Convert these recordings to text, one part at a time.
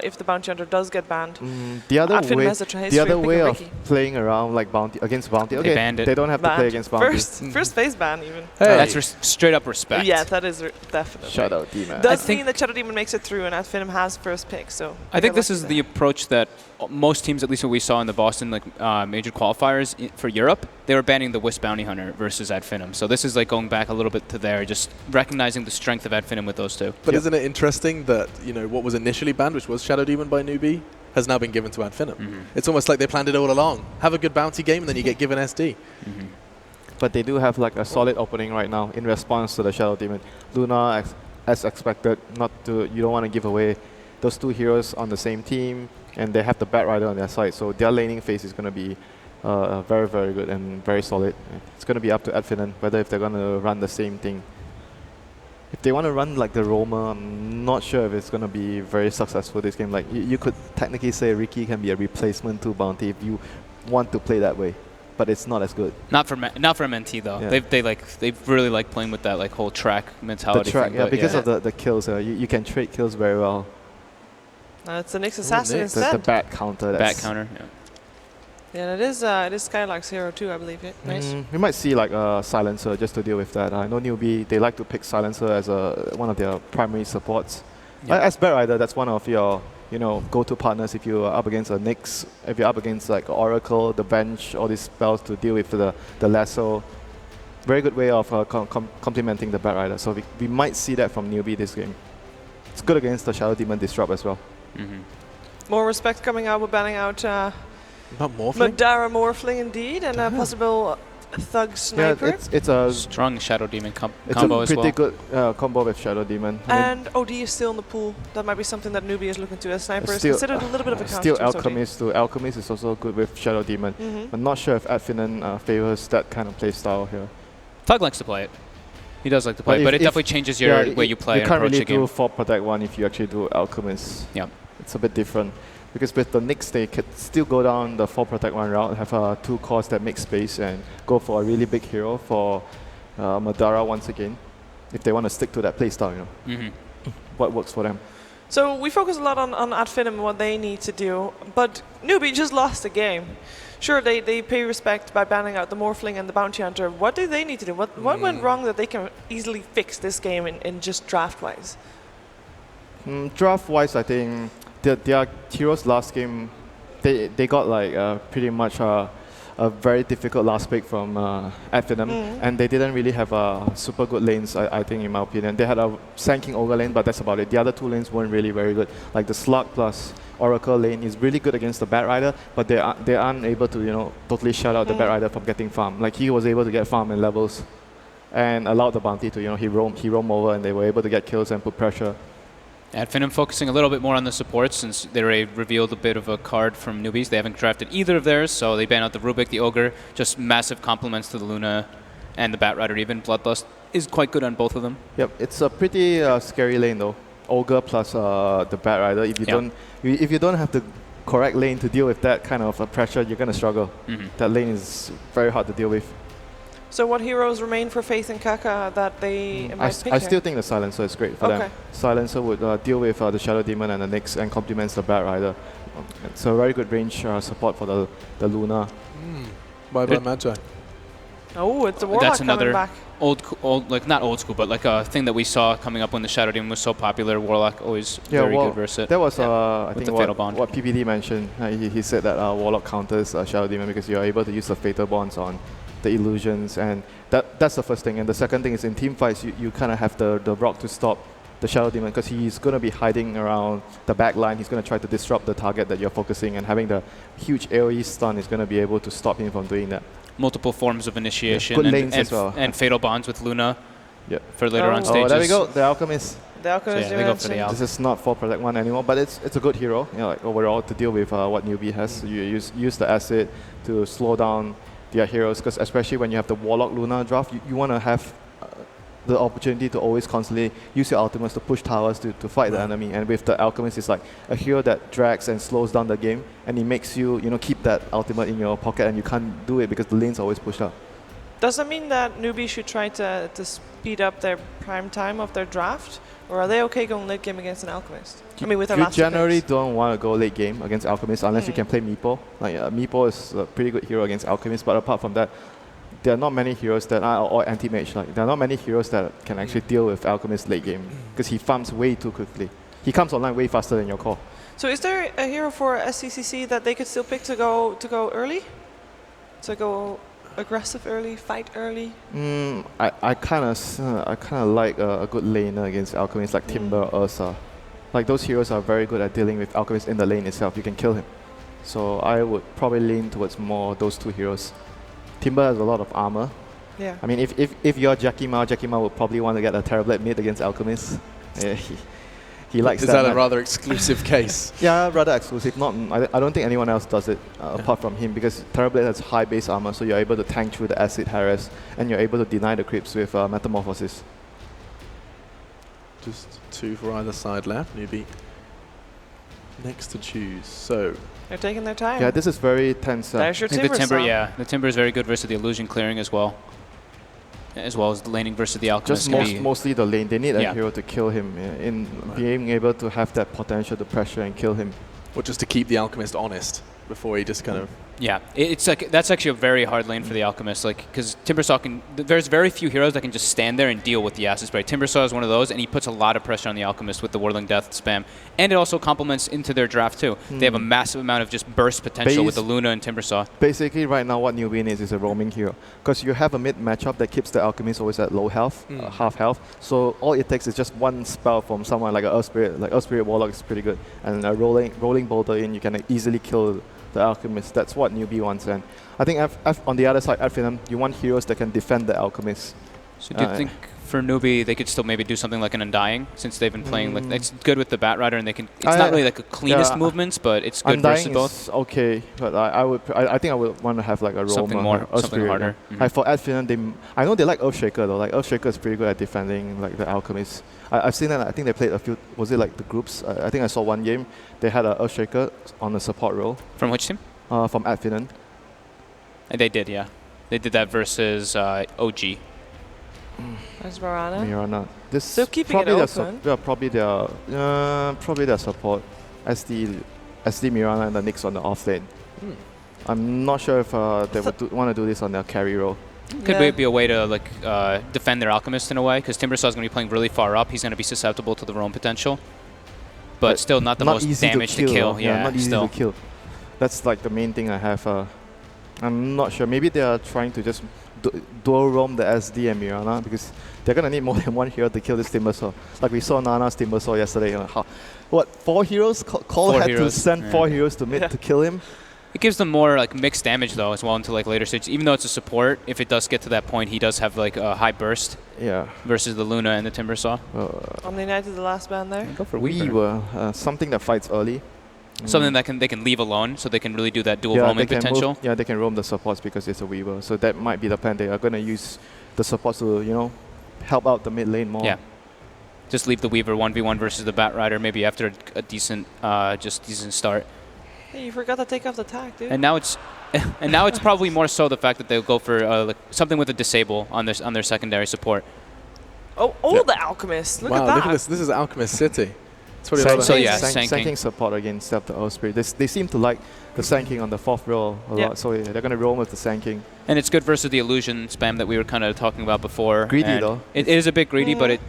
if the Bounty Hunter does get banned. The other FINEM way, has a history the other of way picking of Ricky. playing around like bounty against bounty. They Okay, banned it. they don't have to play Banned. against bounty. First phase ban even. Hey. That's straight up respect. Yeah, that is definitely. Shadow Demon. Does mean that Shadow Demon makes it through and FINEM has first pick. So I think this is the approach that most teams, at least what we saw in the Boston major qualifiers for Europe, they were banning the Wisp Bounty Hunter versus FINEM. So this is like going back a little bit to there, just recognizing the strength of FINEM with those two. But isn't it interesting that what was initially banned, which was Shadow Demon by NEWBEE, has now been given to FINEM? It's almost like they planned it all along. Have a good bounty game, and then you get given SD. But they do have like a solid opening right now in response to the Shadow Demon. Luna, as expected, you don't want to give away those two heroes on the same team, and they have the Bat Rider on their side, so their laning phase is going to be very, very good and very solid. It's going to be up to FINEM whether if they're going to run the same thing. If they want to run like the Roamer, I'm not sure if it's going to be very successful this game. Like you could technically say Ricky can be a replacement to Bounty if you want to play that way, but it's not as good. Not for MNT though. Yeah. They really like playing with that like whole track mentality. The track, thing, yeah, because of the kills. You can trade kills very well. It's the Nyx Assassin Nyx. instead. The bat counter. Back counter. Yeah. Yeah, it is Skylark's hero too, I believe. Yeah. Nice. We might see like a Silencer just to deal with that. I know NEWBEE, they like to pick Silencer as one of their primary supports. Yeah. As Bat Rider, that's one of your go-to partners if you're up against a Nyx, if you're up against like Oracle, the bench, all these spells to deal with the lasso. Very good way of complementing the Bat Rider. So we might see that from NEWBEE this game. It's good against the Shadow Demon Disrupt as well. More respect coming out with banning out Not Morphling? Madara Morphling indeed, and a possible Thug Sniper. Yeah, it's a strong Shadow Demon combo as well. well. It's a pretty good combo with Shadow Demon. And OD is still in the pool. That might be something that NEWBEE is looking to. As Sniper is considered a little bit of a counter. Still Alchemist too. Alchemist is also good with Shadow Demon. I'm not sure if FINEM favors that kind of play style here. Thug likes to play it. He does like to play it, but it definitely changes your way you play and approach the game. You can't really do 4 Protect 1 if you actually do Alchemist. Yeah. It's a bit different. Because with the Nyx, they could still go down the 4 Protect 1 route, have 2 cores that make space, and go for a really big hero for Madara once again, if they want to stick to that playstyle, what works for them. So we focus a lot on FINEM and what they need to do, but NEWBEE just lost the game. Sure, they pay respect by banning out the Morphling and the Bounty Hunter. What do they need to do? What went wrong that they can easily fix this game in just draft-wise? Draft-wise, I think their heroes last game, they got like pretty much a very difficult last pick from FINEM, and they didn't really have super good lanes, I think, in my opinion. They had a Sand King Ogre lane, but that's about it. The other 2 lanes weren't really very good. Like the Slug plus Oracle lane is really good against the Bat Rider, but they aren't able to totally shut out the Bat Rider from getting farm. Like he was able to get farm and levels, and allowed the Bounty to he roam over, and they were able to get kills and put pressure. FINEM focusing a little bit more on the support since they revealed a bit of a card from newbies. They haven't drafted either of theirs, so they ban out the Rubik, the Ogre, just massive compliments to the Luna and the Bat Rider even. Bloodlust is quite good on both of them. Yep, it's a pretty scary lane though. Ogre plus the Bat Rider. If you don't have the correct lane to deal with that kind of pressure, you're gonna struggle. That lane is very hard to deal with. So what heroes remain for Faith and Kaka that they might pick I still think the Silencer is great for them. Silencer would deal with the Shadow Demon and the Nyx and complements the Bat Rider. It's a very good range support for the Luna. Bye-bye Magi. Oh, it's a Warlock coming back. Old, like not old school, but like a thing that we saw coming up when the Shadow Demon was so popular. Warlock always very good versus it. That was I think what PPD mentioned. He said that Warlock counters Shadow Demon because you are able to use the Fatal Bonds on the illusions, and that's the first thing. And the second thing is in team fights, you kind of have the rock to stop the Shadow Demon because he's going to be hiding around the back line. He's going to try to disrupt the target that you're focusing, and having the huge AoE stun is going to be able to stop him from doing that. Multiple forms of initiation and Fatal Bonds with Luna for later on stages. Oh, there we go, the Alchemist. The Alchemist, they go for the This is not 4 Protect 1 anymore, but it's a good hero, like overall, to deal with what NEWBEE has. You use the acid to slow down their heroes, because especially when you have the Warlock Luna draft, you want to have the opportunity to always constantly use your ultimates to push towers to fight the enemy. And with the Alchemist, it's like a hero that drags and slows down the game, and it makes you keep that ultimate in your pocket, and you can't do it because the lane's always pushed up. Does that mean that NEWBEE should try to speed up their prime time of their draft? Or are they okay going late game against an Alchemist? I mean, with a You master generally picks. don't want to go late game against Alchemist unless you can play Meepo. Like Meepo is a pretty good hero against Alchemist, but apart from that, there are not many heroes that are, or anti-mage, like there are not many heroes that can actually deal with Alchemist late game because he farms way too quickly. He comes online way faster than your core. So is there a hero for SCCC that they could still pick to go early? To go aggressive early, fight early? I kind of like a good laner against Alchemist like Timber or Ursa. Like those heroes are very good at dealing with Alchemist in the lane itself. You can kill him. So I would probably lean towards more those two heroes. Timber has a lot of armor. Yeah. I mean, if you're Jackie Ma would probably want to get a Terrorblade mid against Alchemist. Yeah, he likes Is that. that a rather exclusive case? Yeah, rather exclusive. I don't think anyone else does it apart from him because Terrorblade has high base armor, so you're able to tank through the acid harass and you're able to deny the creeps with Metamorphosis. Just 2 for either side left. NEWBEE next to choose. So They're taking their time. Yeah, this is very tense. There's your I think the Timber Timber, song. yeah. The Timber is very good versus the illusion clearing as well. As well as the laning versus the Alchemist. Just mostly the lane. They need a Yeah. hero to kill him in being able to have that potential to pressure and kill him. or just to keep the Alchemist honest before he just kind of... Yeah, it's like that's actually a very hard lane for the Alchemist, like because Timbersaw can. There's very few heroes that can just stand there and deal with the acid spray. Timbersaw is one of those, and he puts a lot of pressure on the Alchemist with the Whirling Death spam, and it also complements into their draft too. They have a massive amount of just burst potential with the Luna and Timbersaw. Basically, right now, what NEWBEE needs is a roaming hero, because you have a mid matchup that keeps the Alchemist always at low health, half health. So all it takes is just one spell from someone like a Earth Spirit. Like Earth Spirit Warlock is pretty good, and a rolling boulder in, you can easily kill the Alchemist. That's what NEWBEE wants, and I think on the other side, at FINEM, you want heroes that can defend the Alchemist. So do you think for NEWBEE they could still maybe do something like an Undying, since they've been playing like it's good with the Bat Rider and they can. It's not really like the cleanest movements, but it's good versus both. Is okay, but I think I would want to have like a roamer, Something more, Earth something Spirit, harder. yeah. Like for at FINEM, I know they like Earthshaker though. Like Earthshaker is pretty good at defending like the Alchemist. I've seen that. I think they played a few. Was it like the groups? I think I saw one game. They had a Earthshaker on the support role. From which team? From at FINEM. They did, yeah. They did that versus OG. There's Mirana. Mirana. This So keeping probably it their open. probably their support. SD Mirana and the Nyx on the off lane. I'm not sure if they would want to do this on their carry role. Could be a way to like defend their Alchemist in a way, because Timbersaw's going to be playing really far up. He's going to be susceptible to the roam potential, but still not the most damage to kill. Yeah, not easy still. to kill. That's like the main thing I have. I'm not sure. Maybe they are trying to just dual roam the SD and Mirana, because they're going to need more than one hero to kill this Timbersaw. Like we saw Nana's Timbersaw yesterday. What, 4 heroes? Cole had to send 4 heroes to mid to kill him. It gives them more like mixed damage though as well into like later stages. Even though it's a support, if it does get to that point, he does have like a high burst. Yeah. Versus the Luna and the Timbersaw. Omni-Knight is the last band there. Go for We were something that fights early. Something that they can leave alone, so they can really do that dual roaming potential. They can roam the supports because it's a Weaver. So that might be the plan. They are going to use the supports to, help out the mid lane more. Yeah. Just leave the Weaver 1v1 versus the Bat Rider maybe after a decent start. Hey, you forgot to take off the tag, dude. And now it's probably more so the fact that they'll go for like something with a disable on their secondary support. The Alchemist. Look at that. Look at this. This is Alchemist City. Sanking support against the Earth Spirit. They seem to like the Sanking on the 4th row a lot, so they're going to roam with the Sanking. And it's good versus the illusion spam that we were kind of talking about before. Greedy though. It is a bit greedy, but it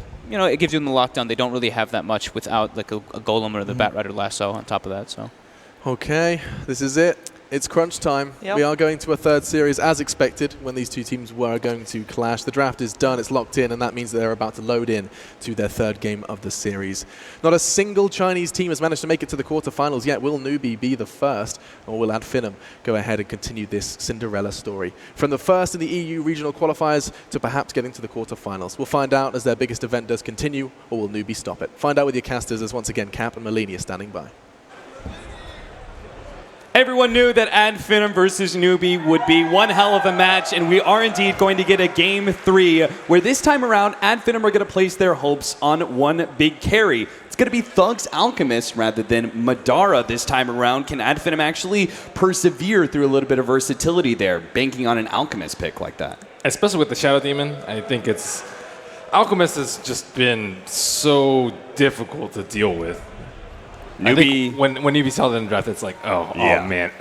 gives you the lockdown. They don't really have that much without like a Golem or the Bat Rider lasso on top of that. So. Okay, this is it. It's crunch time. Yep. We are going to a third series as expected when these two teams were going to clash. The draft is done, it's locked in, and that means that they're about to load in to their third game of the series. Not a single Chinese team has managed to make it to the quarterfinals yet. Will NEWBEE be the first, or will FINEM go ahead and continue this Cinderella story? From the first in the EU regional qualifiers to perhaps getting to the quarterfinals. We'll find out as their biggest event does continue, or will NEWBEE stop it? Find out with your casters as once again Cap and Malini are standing by. Everyone knew that FINEM versus NEWBEE would be one hell of a match, and we are indeed going to get a Game 3, where this time around, FINEM are going to place their hopes on one big carry. It's going to be Thug's Alchemist rather than Madara this time around. Can FINEM actually persevere through a little bit of versatility there, banking on an Alchemist pick like that? Especially with the Shadow Demon, I think it's Alchemist has just been so difficult to deal with. NEWBEE. When NEWBEE saw them in the draft, it's like, oh man,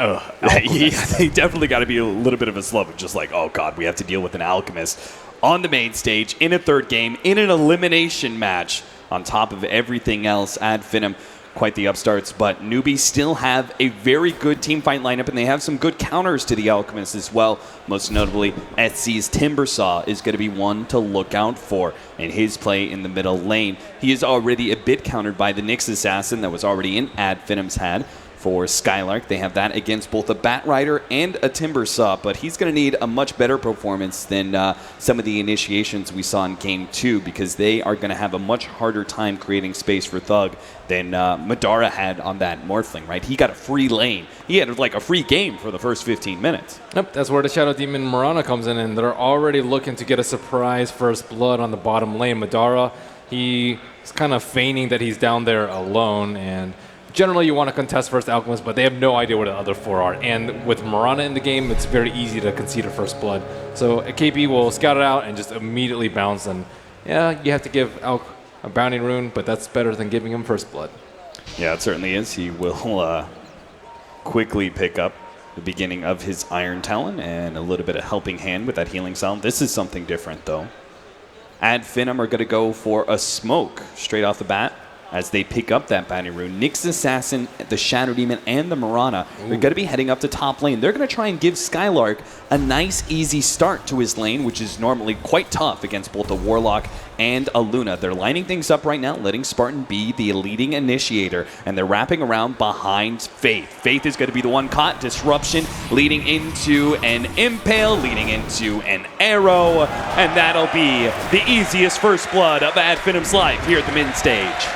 They definitely got to be a little bit of a slump of just like, oh god, we have to deal with an Alchemist on the main stage in a third game in an elimination match on top of everything else at FINEM. Quite the upstarts, but NEWBEE still have a very good team fight lineup, and they have some good counters to the Alchemists as well. Most notably, SC's Timbersaw is going to be one to look out for in his play in the middle lane. He is already a bit countered by the Nyx Assassin that was already in FINEM's had. For Skylark, they have that against both a Batrider and a Timbersaw, but he's going to need a much better performance than some of the initiations we saw in Game 2, because they are going to have a much harder time creating space for Thug than Madara had on that Morphling, right? He got a free lane. He had like a free game for the first 15 minutes. Yep, that's where the Shadow Demon Mirana comes in, and they're already looking to get a surprise first blood on the bottom lane. Madara, he's kind of feigning that he's down there alone, and generally, you want to contest first Alchemist, but they have no idea where the other four are. And with Mirana in the game, it's very easy to concede a first blood. So KP will scout it out and just immediately bounce. And yeah, you have to give Alk a bounty rune, but that's better than giving him first blood. Yeah, it certainly is. He will quickly pick up the beginning of his Iron Talon and a little bit of helping hand with that healing sound. This is something different, though. FINEM are going to go for a smoke straight off the bat, as they pick up that bounty rune. Nyx Assassin, the Shadow Demon, and the Mirana are going to be heading up to top lane. They're going to try and give Skylark a nice, easy start to his lane, which is normally quite tough against both a Warlock and a Luna. They're lining things up right now, letting Spartan be the leading initiator, and they're wrapping around behind Faith. Faith is going to be the one caught. Disruption leading into an Impale, leading into an Arrow, and that'll be the easiest first blood of FINEM's life here at the mid stage.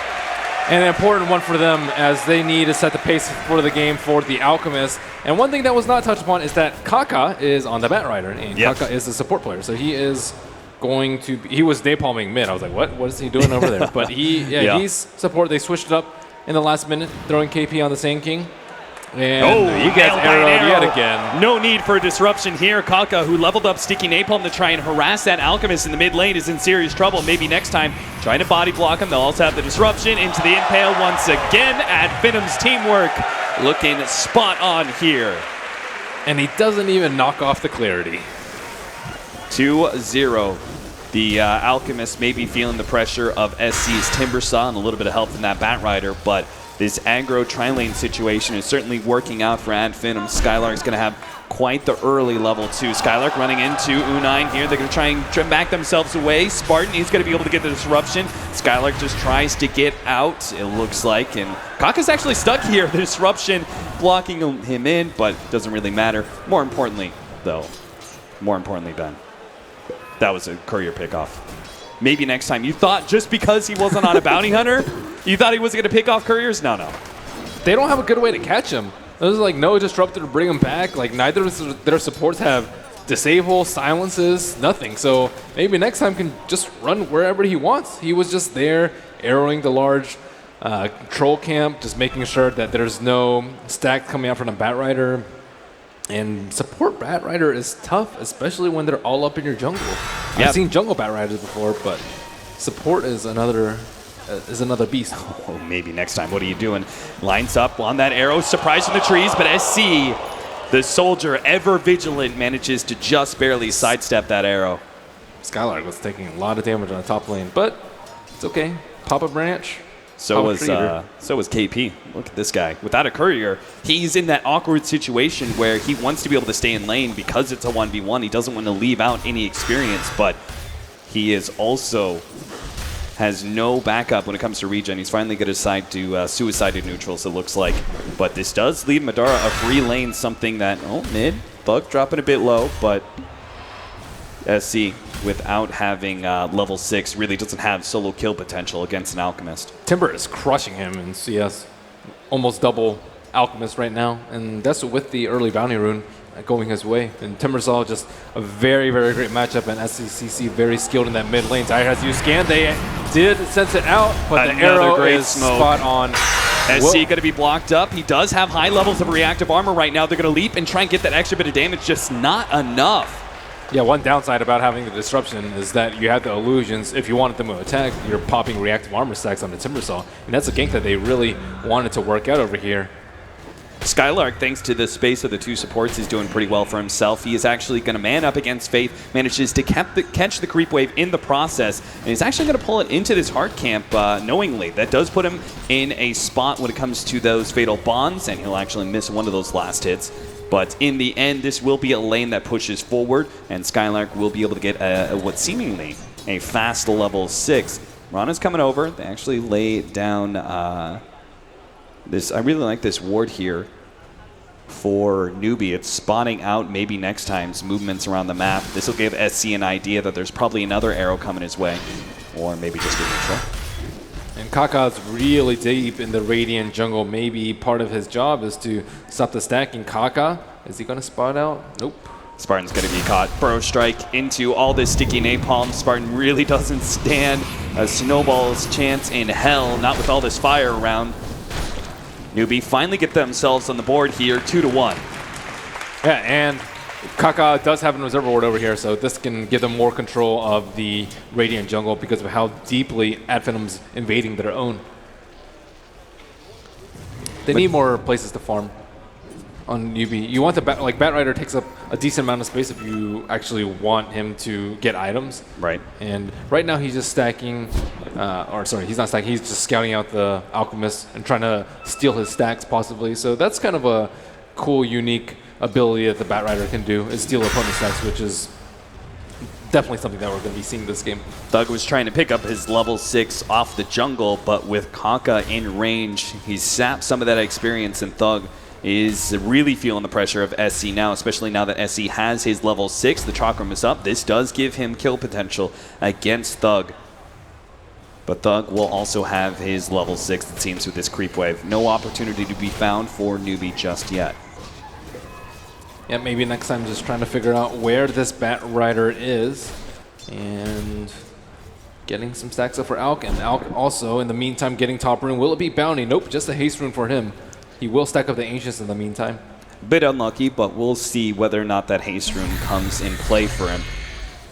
And an important one for them, as they need to set the pace for the game for the Alchemist. And one thing that was not touched upon is that Kaka is on the Batrider, and Kaka is the support player. So he is going to be, he was napalming mid. I was like, what is he doing over there? But he's support. They switched it up in the last minute, throwing KP on the Sand King. And he gets arrowed yet again. No need for a disruption here. Kaka, who leveled up Sticky Napalm to try and harass that Alchemist in the mid lane, is in serious trouble. Maybe next time, trying to body block him. They'll also have the disruption into the Impale once again. FINEM's teamwork looking spot on here. And he doesn't even knock off the clarity. 2-0. The Alchemist may be feeling the pressure of SC's Timbersaw and a little bit of help from that Batrider, but this aggro tri-lane situation is certainly working out for FINEM. Skylark's going to have quite the early level 2. Skylark running into U9 here. They're going to try and back themselves away. Spartan, he's going to be able to get the disruption. Skylark just tries to get out, it looks like. And Kaka's actually stuck here. The disruption blocking him in, but doesn't really matter. More importantly, Ben, that was a courier pickoff. Maybe next time. You thought just because he wasn't on a bounty hunter, you thought he wasn't going to pick off couriers? No. They don't have a good way to catch him. There's like no disruptor to bring him back. Like neither of their supports have disable, silences, nothing. So maybe next time can just run wherever he wants. He was just there arrowing the large troll camp, just making sure that there's no stack coming out from the Batrider. And support Batrider is tough, especially when they're all up in your jungle. Yep. I've seen jungle Batriders before, but support is another beast. Oh, maybe next time. What are you doing? Lines up on that arrow, surprise in the trees, but SC, the soldier, ever vigilant, manages to just barely sidestep that arrow. Skylark was taking a lot of damage on the top lane, but it's okay. Pop a branch. So was KP. Look at this guy. Without a courier, he's in that awkward situation where he wants to be able to stay in lane because it's a 1v1. He doesn't want to leave out any experience, but he is also has no backup when it comes to regen. He's finally going to decide to suicided neutrals, it looks like. But this does leave Madara a free lane, something that, mid. Thug dropping a bit low, but SC, without having level 6, really doesn't have solo kill potential against an Alchemist. Timber is crushing him in CS. Almost double Alchemist right now, and that's with the early bounty rune going his way. And Timbersaw, just a very, very great matchup, and SCCC very skilled in that mid lane. Dire has used scan. They did sense it out, but the arrow is spot on. SC going to be blocked up. He does have high levels of reactive armor right now. They're going to leap and try and get that extra bit of damage, just not enough. Yeah, one downside about having the disruption is that you have the illusions. If you wanted them to attack, you're popping reactive armor stacks on the Timbersaw. And that's a gank that they really wanted to work out over here. Skylark, thanks to the space of the two supports, is doing pretty well for himself. He is actually going to man up against Faith, manages to catch the creep wave in the process, and he's actually going to pull it into this hard camp knowingly. That does put him in a spot when it comes to those fatal bonds, and he'll actually miss one of those last hits. But in the end, this will be a lane that pushes forward, and Skylark will be able to get what's seemingly a fast level 6. Rana's coming over. They actually lay down this. I really like this ward here for NEWBEE. It's spotting out maybe next time's movements around the map. This will give SC an idea that there's probably another arrow coming his way, or maybe just a neutral. And Kaka's really deep in the Radiant jungle. Maybe part of his job is to stop the stacking. Kaka, is he going to spot out? Nope. Spartan's going to be caught. Burrow strike into all this sticky napalm. Spartan really doesn't stand a snowball's chance in hell, not with all this fire around. NEWBEE finally get themselves on the board here, 2-1. Yeah, and Kaka does have an reserve ward over here, so this can give them more control of the Radiant jungle because of how deeply FINEM's invading their own. They need more places to farm on NEWBEE. You want the Batrider takes up a decent amount of space if you actually want him to get items. Right. And right now he's just stacking, or sorry, he's not stacking, he's just scouting out the Alchemist and trying to steal his stacks possibly. So that's kind of a cool, unique ability that the Batrider can do, is steal opponent's stacks, which is definitely something that we're going to be seeing this game. Thug was trying to pick up his level 6 off the jungle, but with Kaka in range, he sapped some of that experience, and Thug is really feeling the pressure of SC now, especially now that SC has his level 6. The Chakram is up. This does give him kill potential against Thug. But Thug will also have his level 6, it seems, with this creep wave. No opportunity to be found for NEWBEE just yet. Yeah, maybe next time just trying to figure out where this Batrider is and getting some stacks up for Alk. And Alk also, in the meantime, getting top rune. Will it be Bounty? Nope, just a haste rune for him. He will stack up the Ancients in the meantime. Bit unlucky, but we'll see whether or not that haste rune comes in play for him.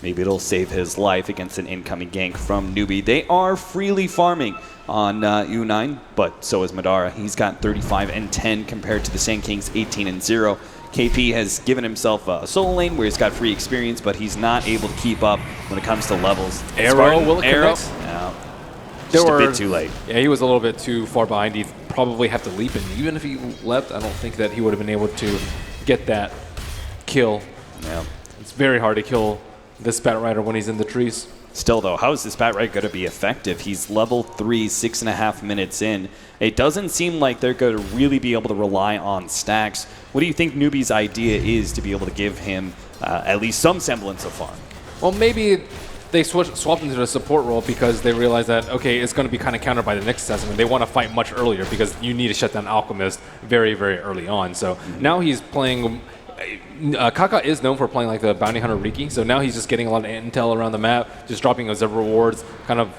Maybe it'll save his life against an incoming gank from NEWBEE. They are freely farming on U9, but so is Madara. He's got 35 and 10 compared to the Sand Kings 18 and 0. KP has given himself a solo lane where he's got free experience, but he's not able to keep up when it comes to levels. Arrow, Spartan, will it arrow? connect? No. Just a bit too late. Yeah, he was a little bit too far behind. He'd probably have to leap in. Even if he leapt, I don't think that he would have been able to get that kill. Yeah. It's very hard to kill this Batrider when he's in the trees. Still, though, how is this Batrider going to be effective? He's level 3, 6.5 minutes in. It doesn't seem like they're going to really be able to rely on stacks. What do you think NEWBEE's idea is to be able to give him at least some semblance of farm? Well, maybe they swapped into the support role because they realized that, okay, it's going to be kind of countered by the next assassin. They want to fight much earlier because you need to shut down Alchemist very, very early on. So now he's playing... Kaka is known for playing like the Bounty Hunter Riki, so now he's just getting a lot of intel around the map, just dropping his rewards, kind of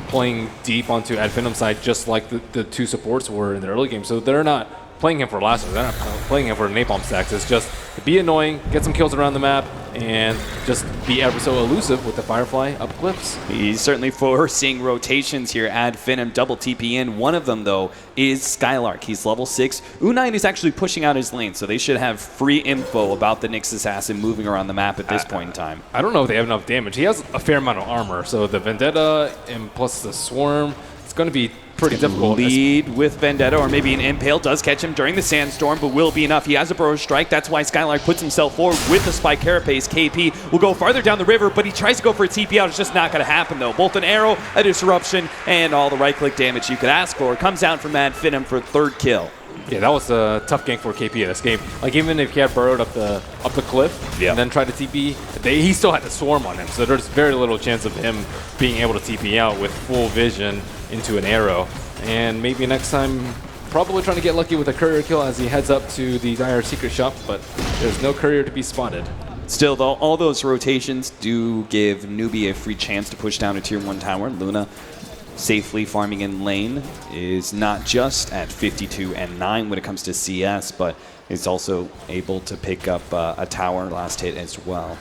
playing deep onto FINEM side just like the two supports were in the early game. So they're not playing him for lasso, they're not playing him for napalm stacks. It's just to be annoying, get some kills around the map, and just be ever so elusive with the Firefly up cliffs. He's certainly foreseeing rotations here at FINEM, double TP in. One of them, though, is Skylark. He's level 6. U9 is actually pushing out his lane, so they should have free info about the Nyx Assassin moving around the map at this point in time. I don't know if they have enough damage. He has a fair amount of armor, so the Vendetta and plus the Swarm, it's going to be pretty difficult. Lead with Vendetta, or maybe an Impale does catch him during the Sandstorm, but will be enough. He has a Burrow Strike. That's why Skylark puts himself forward with the Spike Carapace. KP will go farther down the river, but he tries to go for a TP out. It's just not going to happen, though. Both an arrow, a disruption, and all the right-click damage you could ask for. Comes down from FINEM for third kill. Yeah, that was a tough gank for KP in this game. Like, even if he had burrowed up the cliff and then tried to TP, he still had to swarm on him. So there's very little chance of him being able to TP out with full vision into an arrow. And maybe next time, probably trying to get lucky with a courier kill as he heads up to the Dire Secret Shop, but there's no courier to be spotted. Still, though, all those rotations do give NEWBEE a free chance to push down a Tier 1 tower. Luna safely farming in lane is not just at 52 and 9 when it comes to CS, but is also able to pick up a tower last hit as well.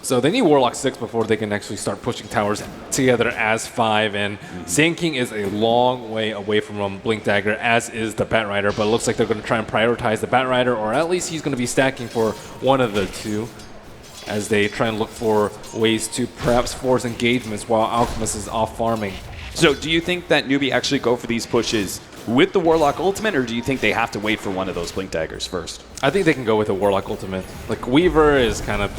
So they need Warlock 6 before they can actually start pushing towers together as 5. And Sand King is a long way away from Blink Dagger, as is the Batrider. But it looks like they're going to try and prioritize the Batrider, or at least he's going to be stacking for one of the two, as they try and look for ways to perhaps force engagements while Alchemist is off farming. So do you think that NEWBEE actually go for these pushes with the Warlock ultimate, or do you think they have to wait for one of those Blink Daggers first? I think they can go with a Warlock ultimate. Like, Weaver is kind of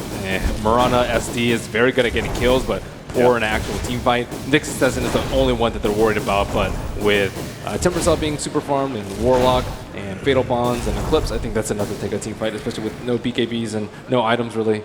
Mirana SD is very good at getting kills, but poor in an actual team fight. Nyx Assassin is the only one that they're worried about, but with Temper Cell being super farmed and Warlock and Fatal Bonds and Eclipse, I think that's enough to take a team fight, especially with no BKBs and no items really.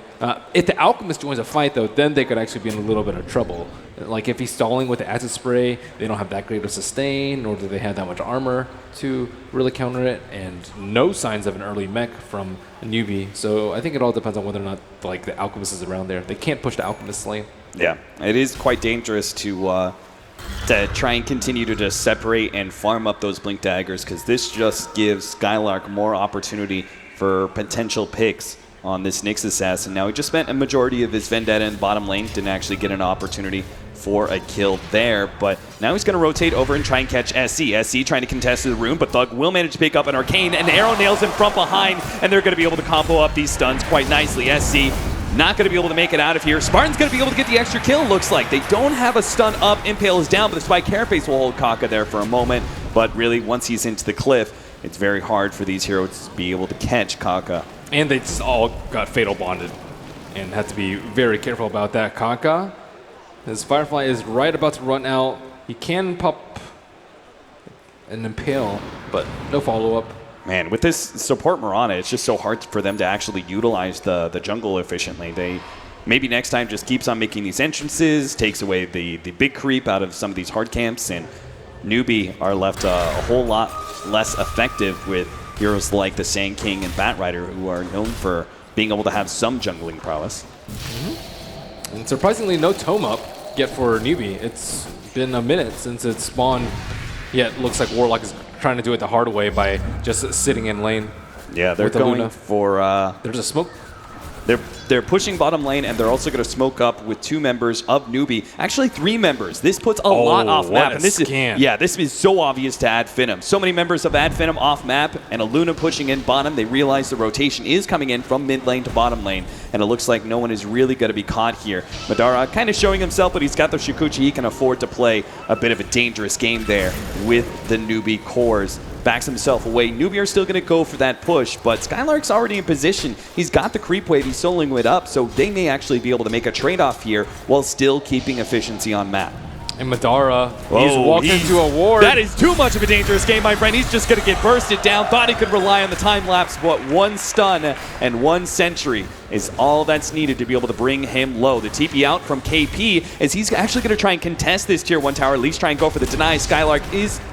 If the Alchemist joins a fight though, then they could actually be in a little bit of trouble. Like if he's stalling with the Acid Spray, they don't have that great of sustain, nor do they have that much armor to really counter it, and no signs of an early mech from NEWBEE. So I think it all depends on whether or not like the Alchemist is around there. They can't push the Alchemist lane. Yeah, it is quite dangerous to try and continue to just separate and farm up those Blink Daggers, because this just gives Skylark more opportunity for potential picks on this Nyx Assassin. Now, he just spent a majority of his Vendetta in bottom lane, didn't actually get an opportunity for a kill there, but now he's going to rotate over and try and catch SC. SC trying to contest the rune, but Thug will manage to pick up an Arcane, and Arrow nails him from behind, and they're going to be able to combo up these stuns quite nicely. SC not going to be able to make it out of here. Spartan's going to be able to get the extra kill, looks like. They don't have a stun up. Impale is down, but the Spike Carapace will hold Kaka there for a moment. But really, once he's into the cliff, it's very hard for these heroes to be able to catch Kaka. And they just all got Fatal Bonded and have to be very careful about that. Kaka, his Firefly is right about to run out. He can pop an Impale, but no follow-up. Man, with this support Mirana, it's just so hard for them to actually utilize the jungle efficiently. They maybe next time just keeps on making these entrances, takes away the big creep out of some of these hard camps, and NEWBEE are left a whole lot less effective with heroes like the Sand King and Batrider, who are known for being able to have some jungling prowess. And surprisingly, no tome up yet for NEWBEE. It's been a minute since it spawned, yet looks like Warlock is trying to do it the hard way by just sitting in lane. Yeah, they're going for... There's a smoke. They're pushing bottom lane, and they're also going to smoke up with 2 members of NEWBEE. Actually, 3 members. This puts a lot off map. And this is so obvious to Ad FINEM. So many members of Ad FINEM off map, and a Luna pushing in bottom. They realize the rotation is coming in from mid lane to bottom lane, and it looks like no one is really going to be caught here. Madara kind of showing himself, but he's got the Shukuchi. He can afford to play a bit of a dangerous game there with the NEWBEE cores. Backs himself away. NEWBEE are still going to go for that push, but Skylark's already in position. He's got the creep wave. He's soloing it up, so they may actually be able to make a trade-off here while still keeping efficiency on map. And Madara, he's walked into a ward. That is too much of a dangerous game, my friend. He's just going to get bursted down. Thought he could rely on the time lapse, but 1 stun and 1 sentry is all that's needed to be able to bring him low. The TP out from KP as he's actually going to try and contest this tier 1 tower, at least try and go for the deny. Skylark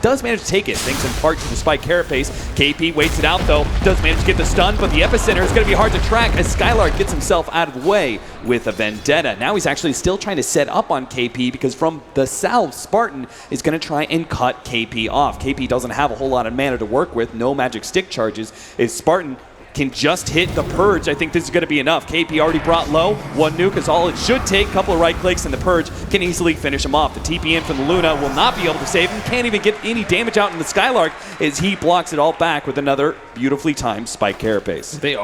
does manage to take it, thanks in part to the Spike Carapace. KP waits it out though, does manage to get the stun, but the epicenter is going to be hard to track as Skylark gets himself out of the way with a Vendetta. Now he's actually still trying to set up on KP because from the south, Spartan is going to try and cut KP off. KP doesn't have a whole lot of mana to work with, no magic stick charges. If Spartan can just hit the Purge, I think this is going to be enough. KP already brought low. 1 nuke is all it should take. Couple of right clicks and the Purge can easily finish him off. The TP in from the Luna will not be able to save him. Can't even get any damage out in the Skylark as he blocks it all back with another beautifully timed Spike Carapace. They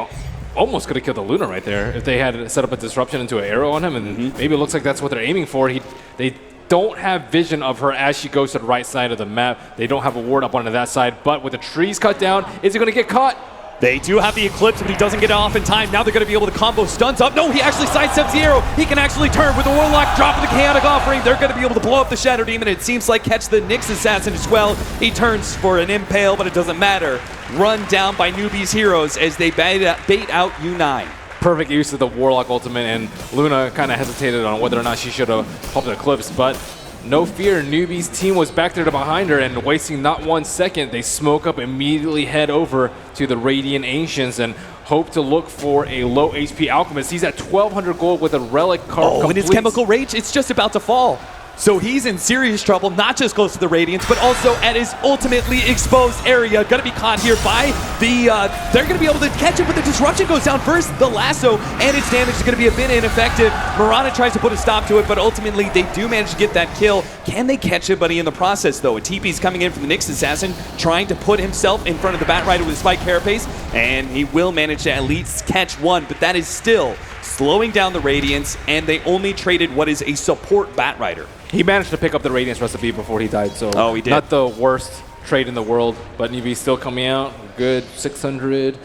almost could have killed the Luna right there if they had set up a disruption into an arrow on him, and maybe it looks like that's what they're aiming for. They don't have vision of her as she goes to the right side of the map. They don't have a ward up onto that side, but with the trees cut down, is he going to get caught? They do have the Eclipse, but he doesn't get it off in time. Now they're going to be able to combo stuns up. No, he actually sidesteps the arrow. He can actually turn with the Warlock, dropping the Chaotic Offering. They're going to be able to blow up the Shadow Demon. It seems like catch the Nyx Assassin as well. He turns for an Impale, but it doesn't matter. Run down by NEWBEE's heroes as they bait out U9. Perfect use of the Warlock ultimate, and Luna kind of hesitated on whether or not she should have popped an Eclipse, but no fear, NEWBEE's team was back there behind her, and wasting not 1 second, they smoke up, immediately head over to the Radiant Ancients and hope to look for a low HP Alchemist. He's at 1,200 gold with a relic card complete. And his Chemical Rage, it's just about to fall. So he's in serious trouble, not just close to the Radiance, but also at his ultimately exposed area. Gonna be caught here by the, they're gonna be able to catch him, but the disruption goes down first. The lasso and its damage is gonna be a bit ineffective. Mirana tries to put a stop to it, but ultimately they do manage to get that kill. Can they catch it, buddy, in the process, though? A TP's coming in from the Nyx Assassin, trying to put himself in front of the Bat Rider with a Spike Carapace, and he will manage to at least catch one, but that is still slowing down the Radiance, and they only traded what is a support Bat Rider. He managed to pick up the Radiance recipe before he died, so oh, he did. Not the worst trade in the world, but NEWBEE still coming out. Good 600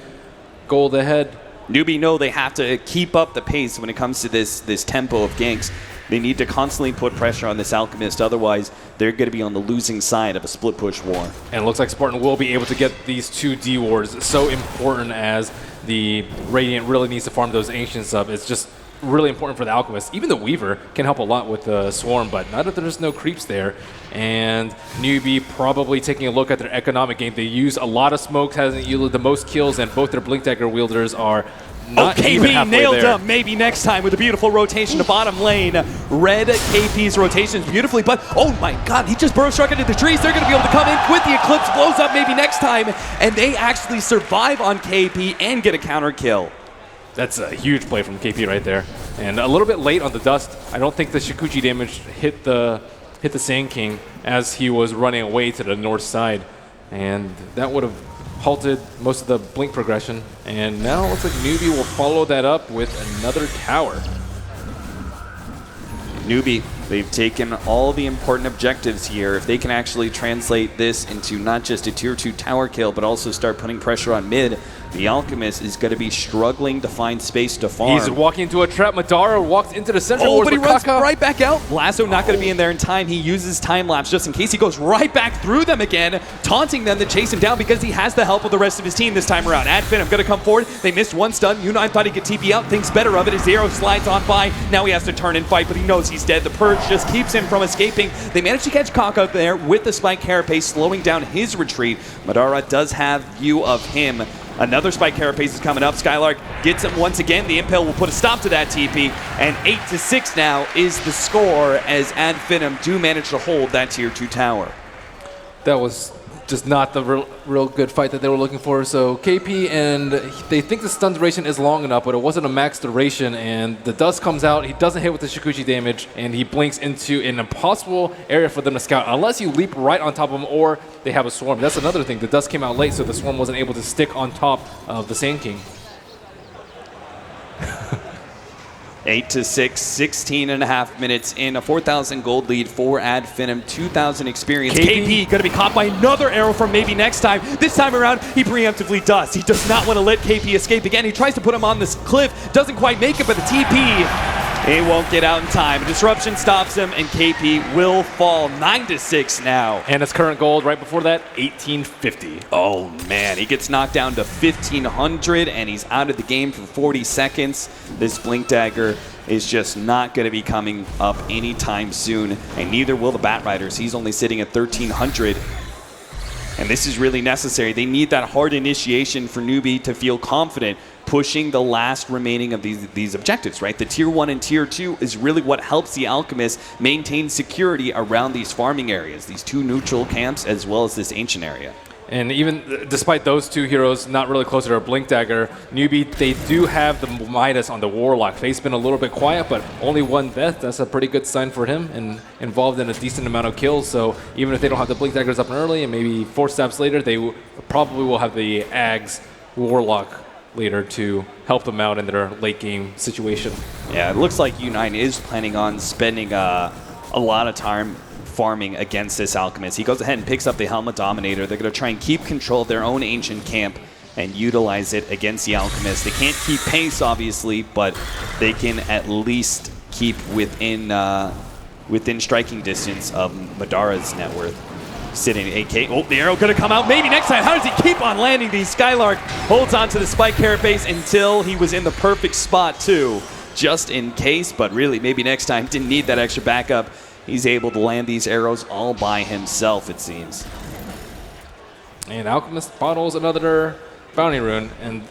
gold ahead. NEWBEE know they have to keep up the pace when it comes to this tempo of ganks. They need to constantly put pressure on this Alchemist, otherwise they're going to be on the losing side of a split push war. And it looks like Spartan will be able to get these 2 D wards. It's so important as the Radiant really needs to farm those Ancients up. It's just really important for the Alchemist. Even the Weaver can help a lot with the Swarm, but not if there's no creeps there. And NEWBEE probably taking a look at their economic game. They use a lot of smokes, hasn't yielded the most kills, and both their Blink Dagger wielders are not even KP halfway nailed there. him. Maybe next time with a beautiful rotation to bottom lane. Read KP's rotations beautifully, but oh my god, he just burrow struck into the trees. They're going to be able to come in with the Eclipse, blows up maybe next time, and they actually survive on KP and get a counter kill. That's a huge play from KP right there. And a little bit late on the Dust. I don't think the Shikuchi damage hit the Sand King as he was running away to the north side. And that would have halted most of the Blink progression. And now it looks like NEWBEE will follow that up with another tower. NEWBEE, they've taken all the important objectives here. If they can actually translate this into not just a tier 2 tower kill, but also start putting pressure on mid, the Alchemist is going to be struggling to find space to farm. He's walking into a trap. Madara walks into the center. Oh, but he runs right back out. Lasso not going to be in there in time. He uses time lapse just in case. He goes right back through them again, taunting them to chase him down because he has the help of the rest of his team this time around. FINEM going to come forward. They missed one stun. Unai thought he'd get TP out, thinks better of it. His arrow slides on by. Now he has to turn and fight, but he knows he's dead. The Purge just keeps him from escaping. They managed to catch Kaka up there with the Spike Carapace, slowing down his retreat. Madara does have view of him. Another Spike Carapace is coming up. Skylark gets him once again. The Impale will put a stop to that TP. And 8-6 now is the score as FINEM do manage to hold that tier 2 tower. That was just not the real good fight that they were looking for. So KP, and they think the stun duration is long enough, but it wasn't a max duration. And the Dust comes out. He doesn't hit with the Shikuchi damage, and he blinks into an impossible area for them to scout unless you leap right on top of them or they have a Swarm. That's another thing. The Dust came out late, so the Swarm wasn't able to stick on top of the Sand King. 8-6, 16.5 minutes in, a 4,000 gold lead for FINEM, 2,000 experience. KP going to be caught by another arrow from maybe next time. This time around, he preemptively does. He does not want to let KP escape again. He tries to put him on this cliff, doesn't quite make it, but the TP, he won't get out in time. A disruption stops him, and KP will fall 9-6 now. And his current gold right before that, 1850. Oh man, he gets knocked down to 1,500, and he's out of the game for 40 seconds. This Blink Dagger is just not going to be coming up anytime soon, and neither will the Bat Riders. He's only sitting at 1,300. And this is really necessary. They need that hard initiation for NEWBEE to feel confident pushing the last remaining of these objectives, right? The tier 1 and tier 2 is really what helps the Alchemist maintain security around these farming areas, these 2 neutral camps, as well as this ancient area. And even despite those 2 heroes not really close to their Blink Dagger, NEWBEE, they do have the Midas on the Warlock. Face's been a little bit quiet, but only 1 death. That's a pretty good sign for him and involved in a decent amount of kills. So even if they don't have the Blink Daggers up and early and maybe 4 steps later, they probably will have the Ags Warlock later to help them out in their late game situation. Yeah, it looks like U9 is planning on spending a lot of time farming against this Alchemist. He goes ahead and picks up the Helmet Dominator. They're going to try and keep control of their own ancient camp and utilize it against the Alchemist. They can't keep pace, obviously, but they can at least keep within striking distance of Madara's net worth. Sitting AK. Oh, the arrow going to come out. Maybe next time. How does he keep on landing these? Skylark holds on to the Spike Carapace until he was in the perfect spot, too, just in case. But really, maybe next time. Didn't need that extra backup. He's able to land these arrows all by himself, it seems. And Alchemist bottles another bounty rune. And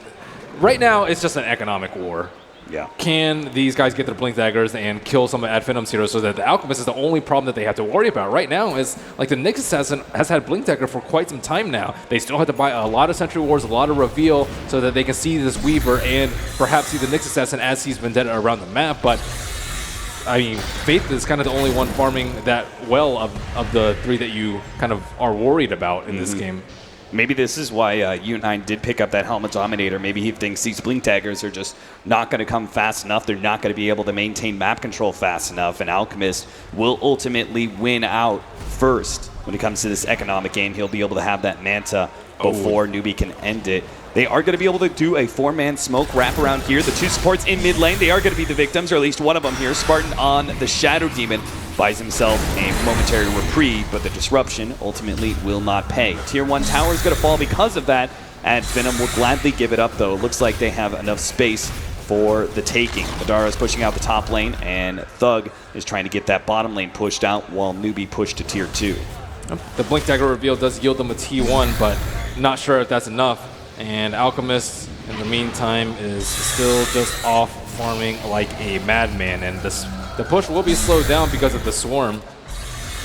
right now, it's just an economic war. Yeah. Can these guys get their Blink Daggers and kill some of FINEM's heroes so that the Alchemist is the only problem that they have to worry about right now? Is like the Nyx Assassin has had Blink Dagger for quite some time now. They still have to buy a lot of Sentry Wards, a lot of Reveal, so that they can see this Weaver and perhaps see the Nyx Assassin as he's vendetta around the map. But I mean, Faith is kind of the only one farming that well of the three that you kind of are worried about in this game. Maybe this is why U9 did pick up that Helmet Dominator. Maybe he thinks these Blink Daggers are just not going to come fast enough. They're not going to be able to maintain map control fast enough. And Alchemist will ultimately win out first. When it comes to this economic game, he'll be able to have that Manta before NEWBEE can end it. They are going to be able to do a 4-man smoke wrap around here. The 2 supports in mid lane, they are going to be the victims, or at least one of them here. Spartan on the Shadow Demon buys himself a momentary reprieve, but the disruption ultimately will not pay. Tier 1 tower is going to fall because of that, and FINEM will gladly give it up, though. It looks like they have enough space for the taking. Madara is pushing out the top lane, and Thug is trying to get that bottom lane pushed out while NEWBEE pushed to Tier 2. The Blink Dagger reveal does yield them a T1, but not sure if that's enough. And Alchemist, in the meantime, is still just off farming like a madman, and the push will be slowed down because of the swarm.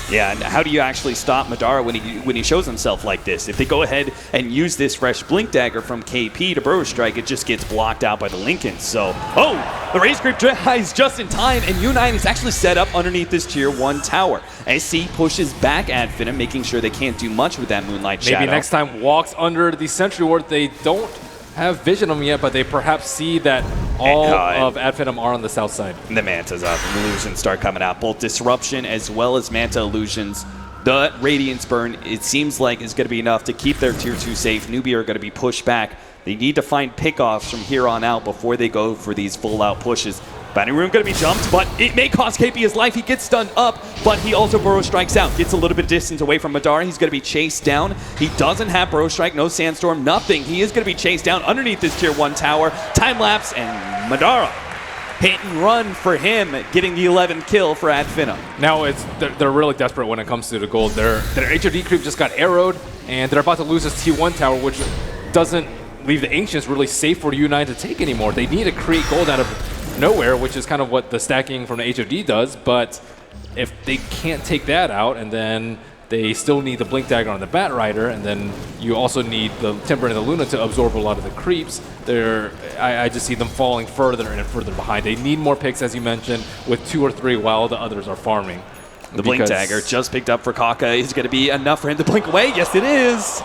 Yeah, and how do you actually stop Madara when he shows himself like this? If they go ahead and use this fresh Blink Dagger from KP to Burrow Strike, it just gets blocked out by the Lincoln. So, oh, the Raze Creep dies just in time, and U9 is actually set up underneath this Tier 1 tower. SC pushes back at FINEM, making sure they can't do much with that Moonlight Shadow. Maybe next time walks under the Sentry Ward. They don't have vision of them yet, but they perhaps see that all of FINEM are on the south side. And the Manta's up, and illusions start coming out. Both Disruption as well as Manta illusions. The Radiance Burn, it seems like, is going to be enough to keep their Tier 2 safe. NEWBEE are going to be pushed back. They need to find pickoffs from here on out before they go for these full-out pushes. Bounty Room going to be jumped, but it may cost KP his life. He gets stunned up, but he also Burrow Strikes out. Gets a little bit of distance away from Madara. He's going to be chased down. He doesn't have Burrow Strike, no Sandstorm, nothing. He is going to be chased down underneath this Tier 1 tower. Time lapse, and Madara. Hit and run for him, getting the 11th kill for FINEM. Now they're really desperate when it comes to the gold. Their HOD creep just got arrowed, and they're about to lose this T1 tower, which doesn't leave the Ancients really safe for U9 to take anymore. They need to create gold out of nowhere, which is kind of what the stacking from the HOD does, but if they can't take that out, and then they still need the Blink Dagger on the Bat Rider, and then you also need the Timber and the Luna to absorb a lot of the creeps, I just see them falling further and further behind. They need more picks, as you mentioned, with 2 or 3 while the others are farming. The Blink Dagger just picked up for Kaka is going to be enough for him to blink away. Yes, it is.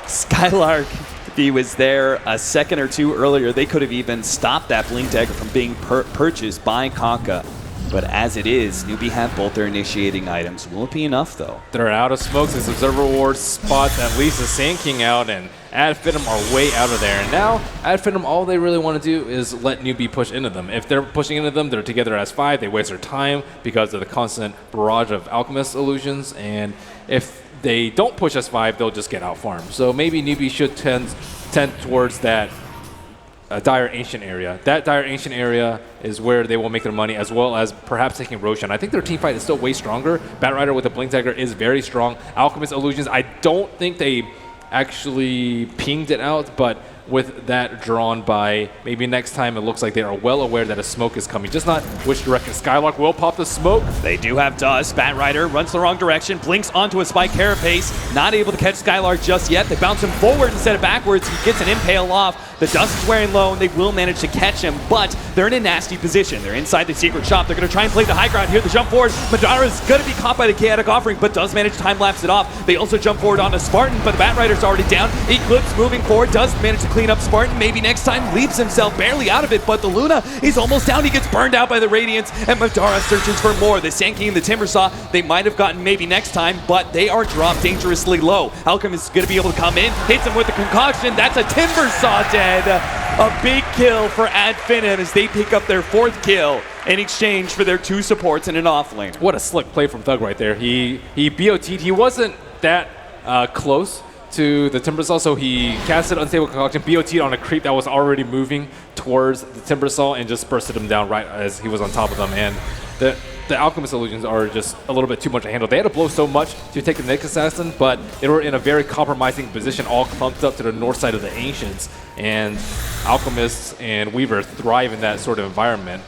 Skylark. If he was there a second or two earlier, they could have even stopped that Blink Dagger from being purchased by Kaka. But as it is, NEWBEE have both their initiating items. Will it be enough, though? They're out of smokes. This Observer Ward spots at least the Sand King out, and FINEM are way out of there. And now, FINEM, all they really want to do is let NEWBEE push into them. If they're pushing into them, they're together as 5. They waste their time because of the constant barrage of Alchemist illusions. And if they don't push as 5, they'll just get out farmed. So maybe NEWBEE should tend towards that Dire Ancient area. That Dire Ancient area is where they will make their money, as well as perhaps taking Roshan. I think their team fight is still way stronger. Bat Rider with the Blink Dagger is very strong. Alchemist illusions, I don't think they actually pinged it out, but with that drawn by, maybe next time it looks like they are well aware that a smoke is coming. Just not which direction. Skylark will pop the smoke. They do have dust. Bat Rider runs the wrong direction, blinks onto a spike carapace. Not able to catch Skylark just yet. They bounce him forward instead of backwards. He gets an impale off. The dust is wearing low, and they will manage to catch him, but they're in a nasty position. They're inside the secret shop. They're going to try and play the high ground here. The jump forward. Madara's going to be caught by the chaotic offering, but does manage to time-lapse it off. They also jump forward onto Spartan, but the Bat Rider's already down. Eclipse moving forward, does manage to clean up Spartan. Maybe next time leaps himself barely out of it, but the Luna is almost down. He gets burned out by the Radiance, and Madara searches for more. The Sand King and the Timbersaw, they might have gotten maybe next time, but they are dropped dangerously low. Alchemist is going to be able to come in, hits him with the concoction. That's a Timbersaw dead. A big kill for FINEM as they pick up their 4th kill in exchange for their 2 supports and an offlaner. What a slick play from Thug right there. He BOT'd. He wasn't that close to the Timbersaw, so he casted Unstable Concoction, BOT'd on a creep that was already moving towards the Timbersaw, and just bursted him down right as he was on top of them. And the the Alchemist Illusions are just a little bit too much to handle. They had to blow so much to take the Nyx Assassin, but they were in a very compromising position, all clumped up to the north side of the Ancients. And Alchemists and Weaver thrive in that sort of environment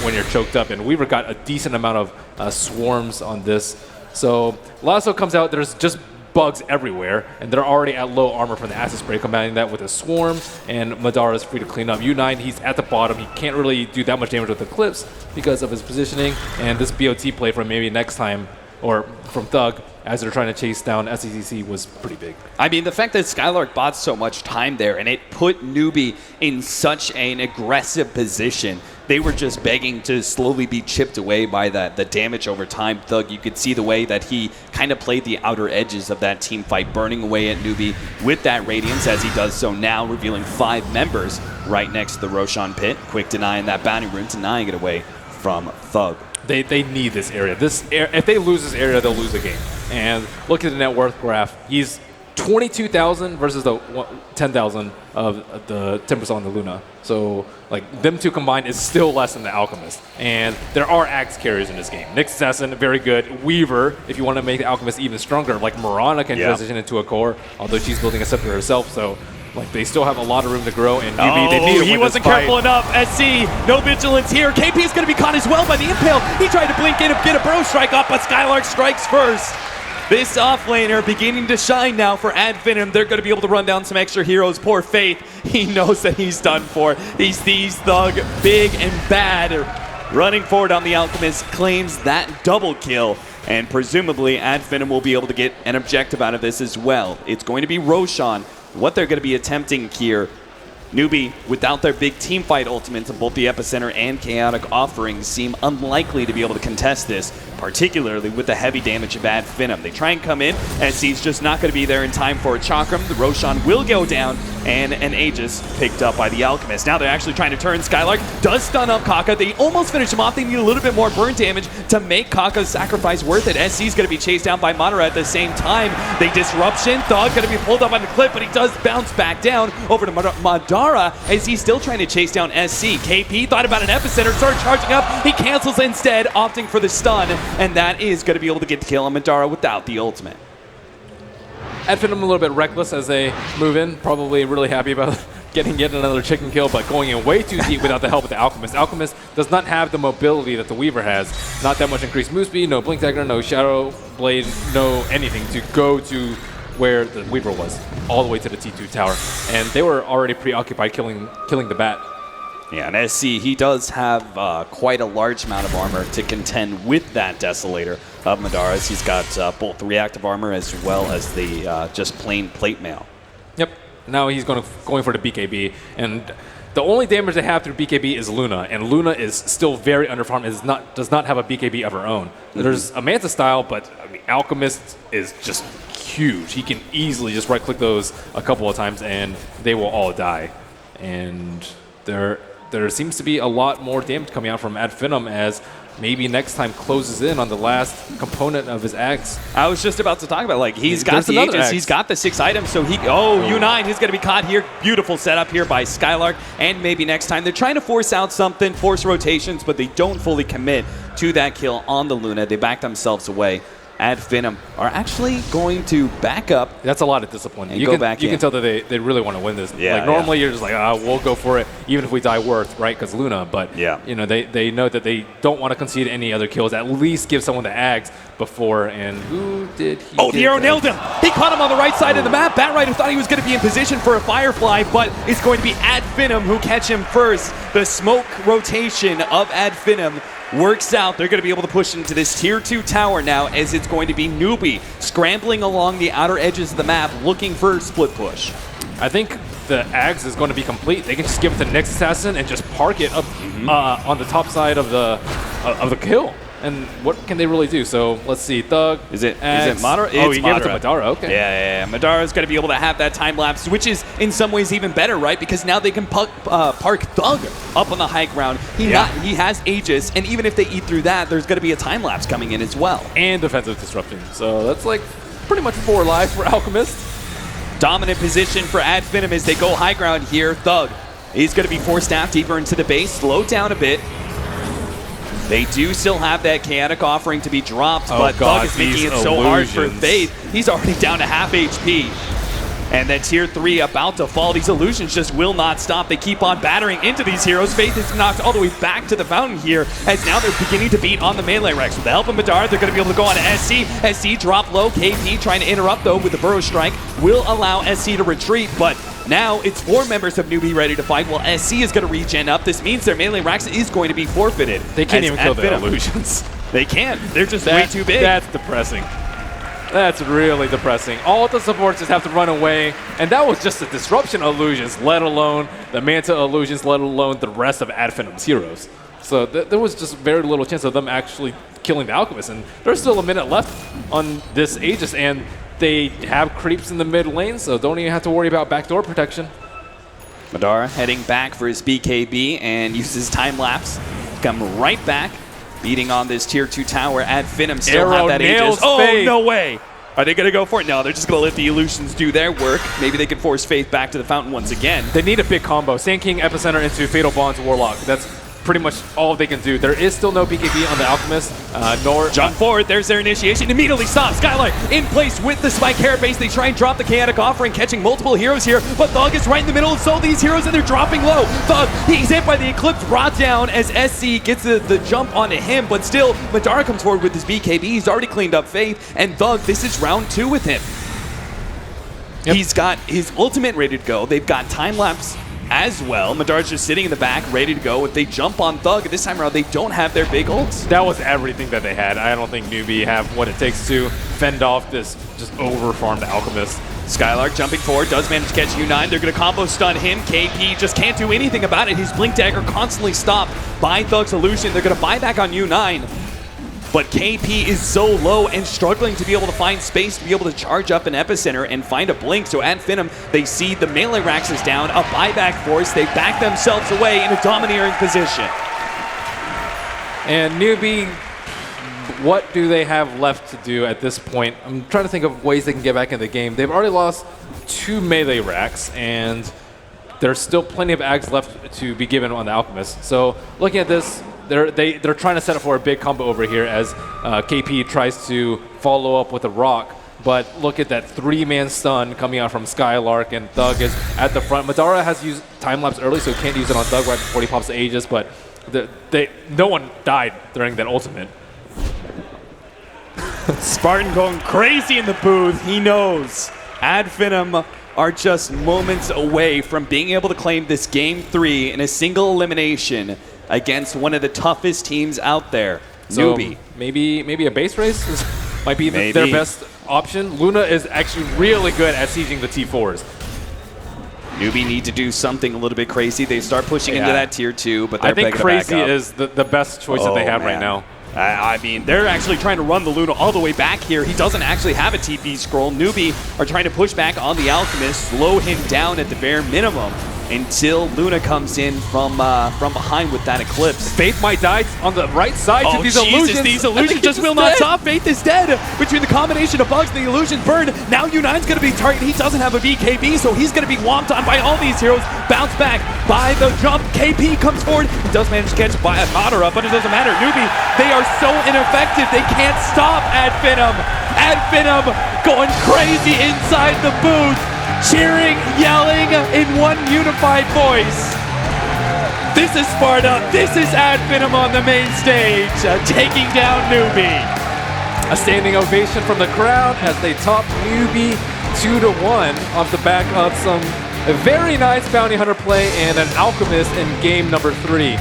when you're choked up. And Weaver got a decent amount of swarms on this. So Lasso comes out, there's just bugs everywhere, and they're already at low armor from the Acid Spray, combining that with a Swarm, and Madara is free to clean up. U9, he's at the bottom. He can't really do that much damage with Eclipse because of his positioning, and this BOT play from maybe next time, or from Thug, as they're trying to chase down SECC was pretty big. I mean, the fact that Skylark bought so much time there, and it put NEWBEE in such an aggressive position. They were just begging to slowly be chipped away by the damage over time. Thug, you could see the way that he kind of played the outer edges of that team fight, burning away at NEWBEE with that Radiance, as he does so now, revealing 5 members right next to the Roshan pit. Quick denying that bounty rune, denying it away from Thug. They need this area. If they lose this area, they'll lose the game. And look at the net worth graph. He's 22,000 versus the 10,000 of the 10% on the Luna. So like them two combined is still less than the Alchemist. And there are axe carriers in this game. Nyx Assassin, very good. Weaver, if you want to make the Alchemist even stronger, like Mirana can transition into a core, although she's building a scepter herself. So like they still have a lot of room to grow, and NEWBEE, they need to he win wasn't this fight. careful enough. SC, no vigilance here. KP is going to be caught as well by the Impale. He tried to blink in and get a Bro strike off, but Skylark strikes first. This offlaner beginning to shine now for FINEM. They're going to be able to run down some extra heroes. Poor Faith, he knows that he's done for. He sees Thug big and bad. Running forward on the Alchemist, claims that double kill. And presumably FINEM will be able to get an objective out of this as well. It's going to be Roshan. What they're going to be attempting here, NEWBEE, without their big team fight ultimates of both the Epicenter and Chaotic offerings, seem unlikely to be able to contest this, particularly with the heavy damage of FINEM. They try and come in, SC's just not going to be there in time for a Chakram. The Roshan will go down, and an Aegis picked up by the Alchemist. Now they're actually trying to turn. Skylark does stun up Kaka. They almost finish him off. They need a little bit more burn damage to make Kaka's sacrifice worth it. SC's going to be chased down by Madara at the same time. They disruption. Thug going to be pulled up on the cliff, but he does bounce back down over to Madara as he's still trying to chase down SC. KP thought about an Epicenter, started charging up. He cancels instead, opting for the stun, and that is going to be able to get the kill on Madara without the ultimate. FINEM a little bit reckless as they move in, probably really happy about getting yet another chicken kill, but going in way too deep without the help of the Alchemist. Alchemist does not have the mobility that the Weaver has. Not that much increased move speed, no Blink Dagger, no Shadow Blade, no anything to go to where the Weaver was, all the way to the T2 tower. And they were already preoccupied killing the bat. Yeah, and SC, he does have quite a large amount of armor to contend with that Desolator of Madara's. He's got both the reactive armor as well as the just plain plate mail. Yep. Now he's going for the BKB, and the only damage they have through BKB is Luna, and Luna is still very underfarmed. Does not have a BKB of her own. There's a Manta style, but I mean, Alchemist is just huge. He can easily just right-click those a couple of times, and they will all die. And there seems to be a lot more damage coming out from FINEM as maybe next time closes in on the last component of his axe. I was just about to talk about, like, he's got the another Aegis, axe. he's got the 6 items, so U9, he's going to be caught here. Beautiful setup here by Skylark, and maybe next time. They're trying to force out something, force rotations, but they don't fully commit to that kill on the Luna. They back themselves away. FINEM are actually going to back up. That's a lot of discipline. And You go can back you in. can tell that they really want to win this. Yeah, like normally you're just like, we'll go for it, even if we die worth, right? Because Luna. But Yeah. you know they know that they don't want to concede any other kills. At least give someone the axe before. And who did he? Oh, the arrow nailed him. He caught him on the right side of the map. Batrider thought he was going to be in position for a Firefly, but it's going to be FINEM who catch him first. The smoke rotation of FINEM works out. They're going to be able to push into this tier 2 tower now, as it's going to be NEWBEE scrambling along the outer edges of the map looking for a split push. I think the axe is going to be complete. They can just give it to Nyx Assassin and just park it up on the top side of the kill. And what can they really do? So let's see. Thug. Is it axe. Madara? Oh, It's he gave it to Madara. Madara. Okay. Yeah. Madara's going to be able to have that time lapse, which is in some ways even better, right? Because now they can park Thug up on the high ground. He has Aegis, and even if they eat through that, there's going to be a time lapse coming in as well. And defensive disruption. So that's like pretty much 4 lives for Alchemist. Dominant position for FINEM as they go high ground here. Thug, he's going to be forced out deeper into the base, slowed down a bit. They do still have that chaotic offering to be dropped, but God, Thug is making these it so hard for illusions. Faith. He's already down to half HP. And then tier 3 about to fall. These illusions just will not stop. They keep on battering into these heroes. Faith is knocked all the way back to the fountain here, as now they're beginning to beat on the melee Rex. With the help of Madara, they're going to be able to go on to SC. SC drop low. KP trying to interrupt, though, with the Burrow Strike. Will allow SC to retreat, but now it's 4 members of NEWBEE ready to fight, while SC is going to regen up. This means their melee Rex is going to be forfeited. They can't even kill the FINEM. illusions. They can't. They're just way too big. That's depressing. That's really depressing. All the supports just have to run away, and that was just the disruption illusions, let alone the Manta illusions, let alone the rest of FINEM's heroes. So there was just very little chance of them actually killing the Alchemist, and there's still a minute left on this Aegis, and they have creeps in the mid lane, so don't even have to worry about backdoor protection. Madara heading back for his BKB and uses time lapse. Come right back. Beating on this tier 2 tower. FINEM still have that Aegis. Oh, Faith. no way. Are they going to go for it? No, they're just going to let the illusions do their work. Maybe they can force Faith back to the fountain once again. They need a big combo. Sand King, Epicenter into Fatal Bonds, Warlock. That's pretty much all they can do. There is still no BKB on the Alchemist, nor... Jump forward, there's their initiation. Immediately stop. Skylight in place with the Spike Carapace. They try and drop the Chaotic Offering, catching multiple heroes here, but Thug is right in the middle of so these heroes, and they're dropping low. Thug, he's hit by the Eclipse, brought down as SC gets the jump onto him, but still, Madara comes forward with his BKB. He's already cleaned up Faith, and Thug, this is round 2 with him. Yep. He's got his ultimate ready to go. They've got time lapse as well. Madara's just sitting in the back, ready to go. If they jump on Thug, this time around, they don't have their big ults. That was everything that they had. I don't think NEWBEE have what it takes to fend off this just over-farmed Alchemist. Skylark jumping forward, does manage to catch U9. They're going to combo stun him. KP just can't do anything about it. His Blink Dagger constantly stopped by Thug's illusion. They're going to buy back on U9. But KP is so low and struggling to be able to find space to be able to charge up an Epicenter and find a Blink. So at FINEM, they see the melee Rax is down, a buyback force. They back themselves away in a domineering position. And NEWBEE, what do they have left to do at this point? I'm trying to think of ways they can get back in the game. They've already lost 2 melee racks, and there's still plenty of ags left to be given on the Alchemist. So looking at this, they're trying to set up for a big combo over here as KP tries to follow up with a rock. But look at that 3-man stun coming out from Skylark, and Thug is at the front. Madara has used time lapse early, so he can't use it on Thug right before he pops the Aegis, but no one died during that ultimate. Spartan going crazy in the booth. He knows FINEM are just moments away from being able to claim this game 3 in a single elimination against one of the toughest teams out there, So NEWBEE. maybe a base race might be their best option. Luna is actually really good at sieging the T4s. NEWBEE need to do something a little bit crazy. They start pushing into that tier 2, but they're I think begging to back crazy up. is the best choice that they have right now. I mean, they're actually trying to run the Luna all the way back here. He doesn't actually have a TP scroll. NEWBEE are trying to push back on the Alchemist, slow him down at the bare minimum until Luna comes in from behind with that Eclipse. Faith might die on the right side to these illusions. These illusions just will not stop. Faith is dead. Between the combination of bugs and the illusion burn, now U9's going to be targeted. He doesn't have a BKB, so he's going to be whomped on by all these heroes. Bounce back by the jump. KP comes forward. He does manage to catch by Madara, but it doesn't matter. NEWBEE, they are so ineffective. They can't stop FINEM. FINEM going crazy inside the booth, cheering, yelling in one unified voice. This is Sparta. This is FINEM on the main stage, taking down NEWBEE. A standing ovation from the crowd as they top NEWBEE 2-1 off the back of some very nice bounty hunter play and an Alchemist in game number 3.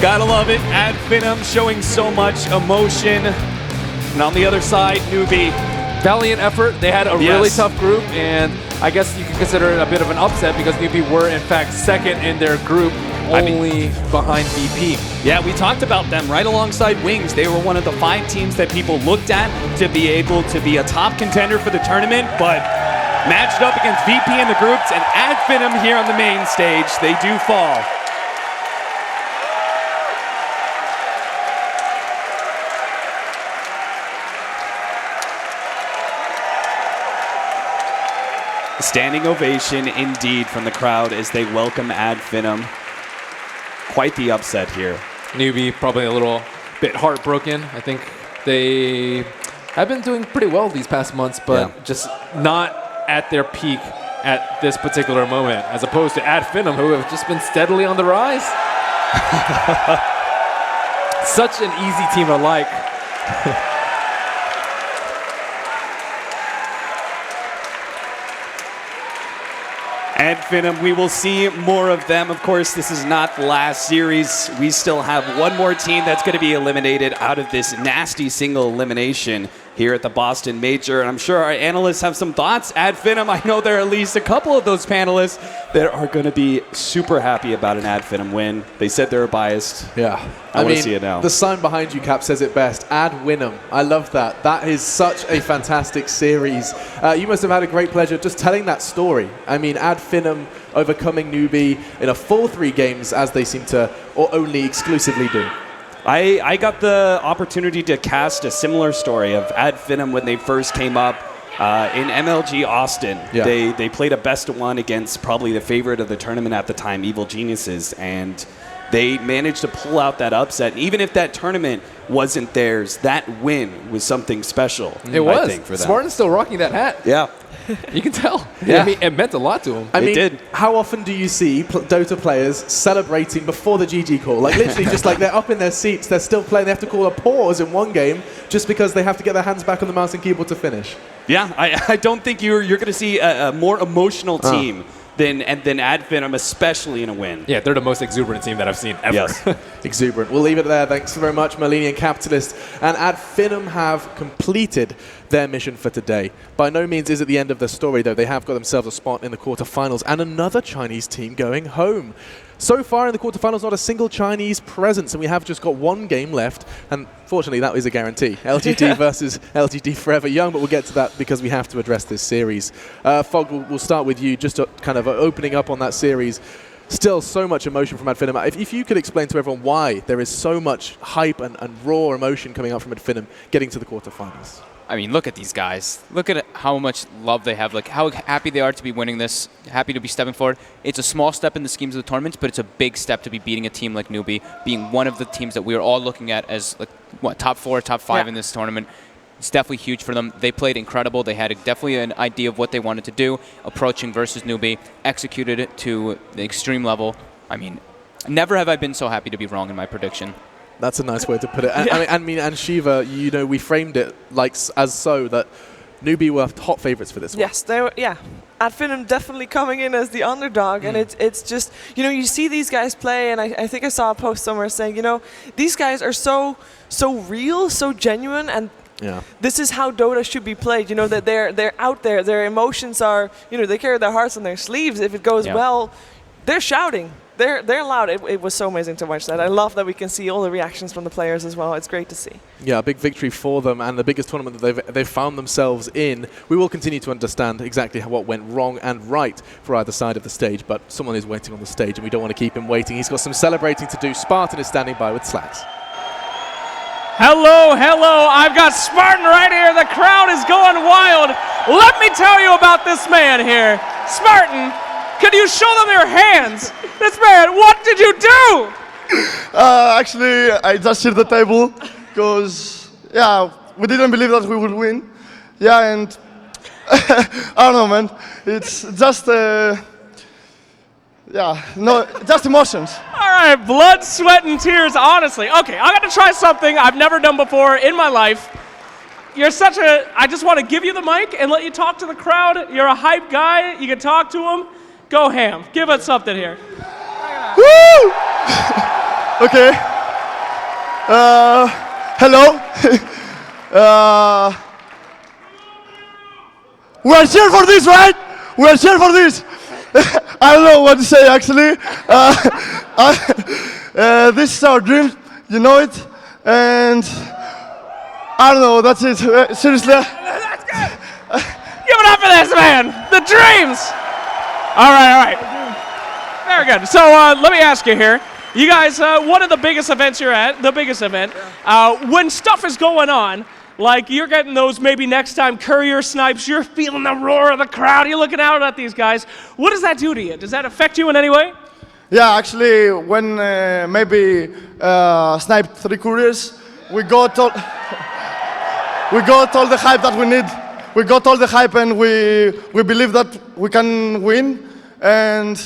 Gotta love it. FINEM showing so much emotion. And on the other side, NEWBEE. Valiant effort. They had a really tough group, and I guess you can consider it a bit of an upset because NEWBEE were in fact second in their group, only behind VP. Yeah, we talked about them right alongside Wings. They were one of the 5 teams that people looked at to be able to be a top contender for the tournament, but matched up against VP in the groups and FINEM here on the main stage, they do fall. Standing ovation indeed from the crowd as they welcome FINEM. quite the upset here. NEWBEE probably a little bit heartbroken. I think they have been doing pretty well these past months, but just not at their peak at this particular moment, as opposed to FINEM, who have just been steadily on the rise. Such an easy team to like. And FINEM, we will see more of them. Of course, this is not the last series. We still have one more team that's going to be eliminated out of this nasty single elimination here at the Boston Major. And I'm sure our analysts have some thoughts. FINEM, I know there are at least a couple of those panelists that are going to be super happy about an FINEM win. They said they were biased. Yeah. I want to see it now. The sign behind you, Cap, says it best. FINEM. I love that. That is such a fantastic series. You must have had a great pleasure just telling that story. I mean, FINEM overcoming NEWBEE in a full 3 games, as they seem to, or only exclusively do. I got the opportunity to cast a similar story of FINEM when they first came up in MLG Austin. Yeah. They played a best-of-1 against probably the favorite of the tournament at the time, Evil Geniuses, and they managed to pull out that upset. And even if that tournament wasn't theirs, that win was something special. It was. I think, for them. Spartan's still rocking that hat. Yeah. You can tell. Yeah. I mean, it meant a lot to him. I mean, did. how often do you see Dota players celebrating before the GG call? Like, literally just like they're up in their seats, they're still playing, they have to call a pause in one game just because they have to get their hands back on the mouse and keyboard to finish. Yeah, I don't think you're going to see a more emotional team than FINEM, especially in a win. Yeah, they're the most exuberant team that I've seen ever. Yes. Exuberant. We'll leave it there. Thanks very much, Merlini and Capitalist. And FINEM have completed their mission for today. By no means is it the end of the story, though. They have got themselves a spot in the quarterfinals and another Chinese team going home. So far in the quarterfinals, not a single Chinese presence, and we have just got 1 game left. And fortunately, that is a guarantee. LGD versus LGD Forever Young, but we'll get to that because we have to address this series. Fog, we'll start with you, just kind of opening up on that series. Still so much emotion from FINEM. If you could explain to everyone why there is so much hype and raw emotion coming out from FINEM getting to the quarterfinals. I mean, look at these guys. Look at how much love they have. Like, how happy they are to be winning this, happy to be stepping forward. It's a small step in the schemes of the tournaments, but it's a big step to be beating a team like NEWBEE, being one of the teams that we are all looking at as, like, what, top 4, top 5 in this tournament. It's definitely huge for them. They played incredible. They had definitely an idea of what they wanted to do, approaching versus NEWBEE, executed it to the extreme level. I mean, never have I been so happy to be wrong in my prediction. That's a nice way to put it. And Shiva, you know, we framed it like as so that NEWBEE were hot favorites for this one. Yes, they were. Yeah, FINEM definitely coming in as the underdog, and it's just, you know, you see these guys play, and I think I saw a post somewhere saying, you know, these guys are so real, so genuine, and this is how Dota should be played. You know, that they're out there, their emotions are, you know, they carry their hearts on their sleeves. If it goes well, they're shouting. They're loud. It was so amazing to watch that. I love that we can see all the reactions from the players as well. It's great to see. Yeah, a big victory for them and the biggest tournament that they've found themselves in. We will continue to understand exactly what went wrong and right for either side of the stage, but someone is waiting on the stage and we don't want to keep him waiting. He's got some celebrating to do. Spartan is standing by with Slacks. Hello, hello. I've got Spartan right here. The crowd is going wild. Let me tell you about this man here. Spartan, could you show them your hands? This man, what did you do? Actually, I just hit the table because, yeah, we didn't believe that we would win. Yeah, and I don't know, man. It's just, just emotions. All right, blood, sweat, and tears, honestly. Okay, I got to try something I've never done before in my life. I just want to give you the mic and let you talk to the crowd. You're a hype guy. You can talk to them. Go ham. Give us something here. Woo! Okay. Hello. We are here for this, right? We are here for this. I don't know what to say, actually. This is our dream, you know it, and I don't know, that's it. Seriously. That's good. Give it up for this man. The dreams. All right. Very good. So let me ask you here. You guys, one of the biggest events you're at, the biggest event, when stuff is going on, like you're getting those maybe next time courier snipes, you're feeling the roar of the crowd, you're looking out at these guys. What does that do to you? Does that affect you in any way? Yeah, actually, when maybe sniped 3 couriers, we got all, we got all the hype that we need. We got all the hype, and we believe that we can win. And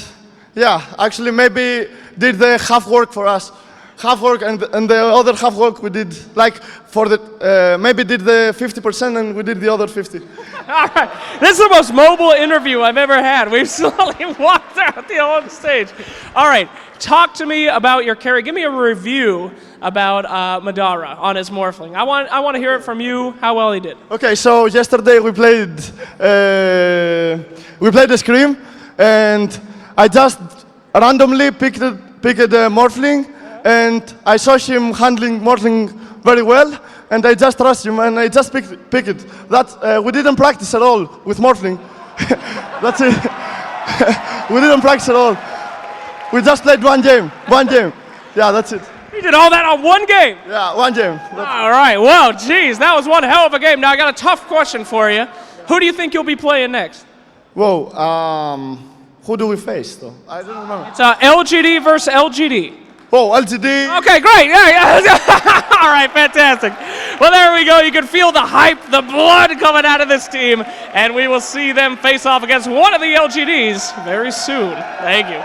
yeah, actually, maybe did the half work for us. Half work, and the other half work we did, like, for the, maybe did the 50% and we did the other 50. All right. This is the most mobile interview I've ever had. We've slowly walked out the whole stage. All right. Talk to me about your carry. Give me a review about Madara on his Morphling. I want to hear it from you, how well he did. Okay, so yesterday we played the Scream, and I just randomly picked a Morphling, and I saw him handling Morphling very well, and I just trust him, and I just pick it. That we didn't practice at all with Morphling. That's it. We didn't practice at all. We just played one game. Yeah, that's it. You did all that on one game? Yeah, one game. All right. Well, geez, that was one hell of a game. Now I got a tough question for you. Who do you think you'll be playing next? Whoa. Who do we face though? I don't remember. It's LGD versus LGD. Oh, LGD. Okay, great. Yeah. All right, fantastic. Well, there we go. You can feel the hype, the blood coming out of this team, and we will see them face off against one of the LGDs very soon. Thank you.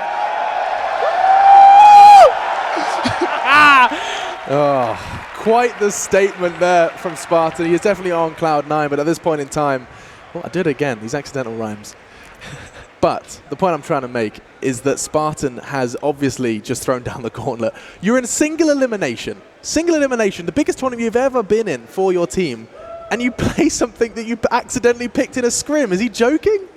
Oh, quite the statement there from Spartan. He is definitely on cloud 9, but at this point in time, well, I did it again, these accidental rhymes. But the point I'm trying to make is that Spartan has obviously just thrown down the gauntlet. You're in single elimination, the biggest tournament you've ever been in for your team, and you play something that you accidentally picked in a scrim. Is he joking?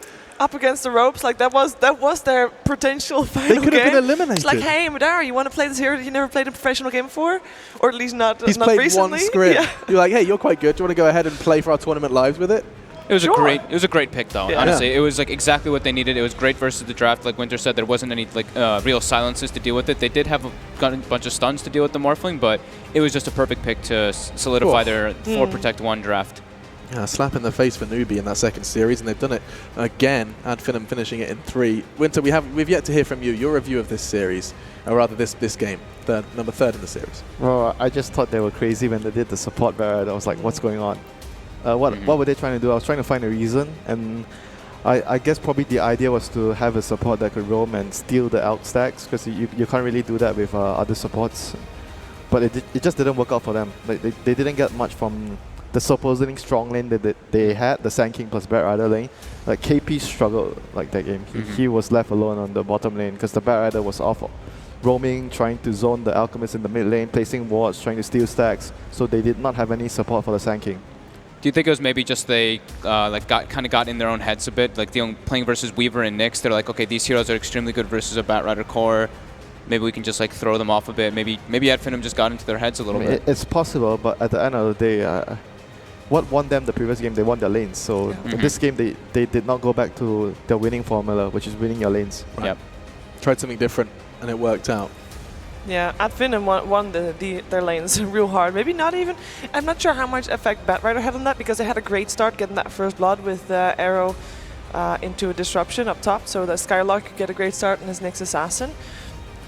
Up against the ropes, like that was their potential final game. They could have been eliminated. It's like, hey, Madara, you want to play this hero that you never played a professional game before, or at least not. He's not played recently. one scrim. Yeah. You're like, hey, you're quite good. Do you want to go ahead and play for our tournament lives with it? It was Sure. it was a great pick though. Yeah. Honestly, it was like exactly what they needed. It was great versus the draft. Like Winter said, there wasn't any like real silences to deal with it. They did have a bunch of stuns to deal with the Morphling, but it was just a perfect pick to solidify their 4 Protect 1 draft. Yeah, slap in the face for NEWBEE in that second series, and they've done it again. FINEM finishing it in 3. Winter, we've yet to hear from you. Your review of this series, or rather this game, number 3rd in the series. Well, I just thought they were crazy when they did the support barrier. I was like, what's going on? What were they trying to do? I was trying to find a reason, and I guess probably the idea was to have a support that could roam and steal the out stacks, because you can't really do that with other supports. But it just didn't work out for them. Like they didn't get much from the supposedly strong lane that they had, the Sand King plus Bat Rider lane. Like KP struggled like that game. He was left alone on the bottom lane because the Bat Rider was off roaming, trying to zone the Alchemist in the mid lane, placing wards, trying to steal stacks. So they did not have any support for the Sand King. Do you think it was maybe just they got in their own heads a bit? Like playing versus Weaver and Nyx, they're like, okay, these heroes are extremely good versus a Bat Rider core. Maybe we can just like throw them off a bit. Maybe FINEM just got into their heads a little bit. It's possible, but at the end of the day, what won them the previous game? They won their lanes. So in this game, they did not go back to their winning formula, which is winning your lanes. Right. Yep. Tried something different, and it worked out. Yeah, FINEM won their lanes real hard. Maybe not even. I'm not sure how much effect Bat Rider had on that, because they had a great start getting that first blood with Arrow into a disruption up top, so that Skylark could get a great start in his next assassin.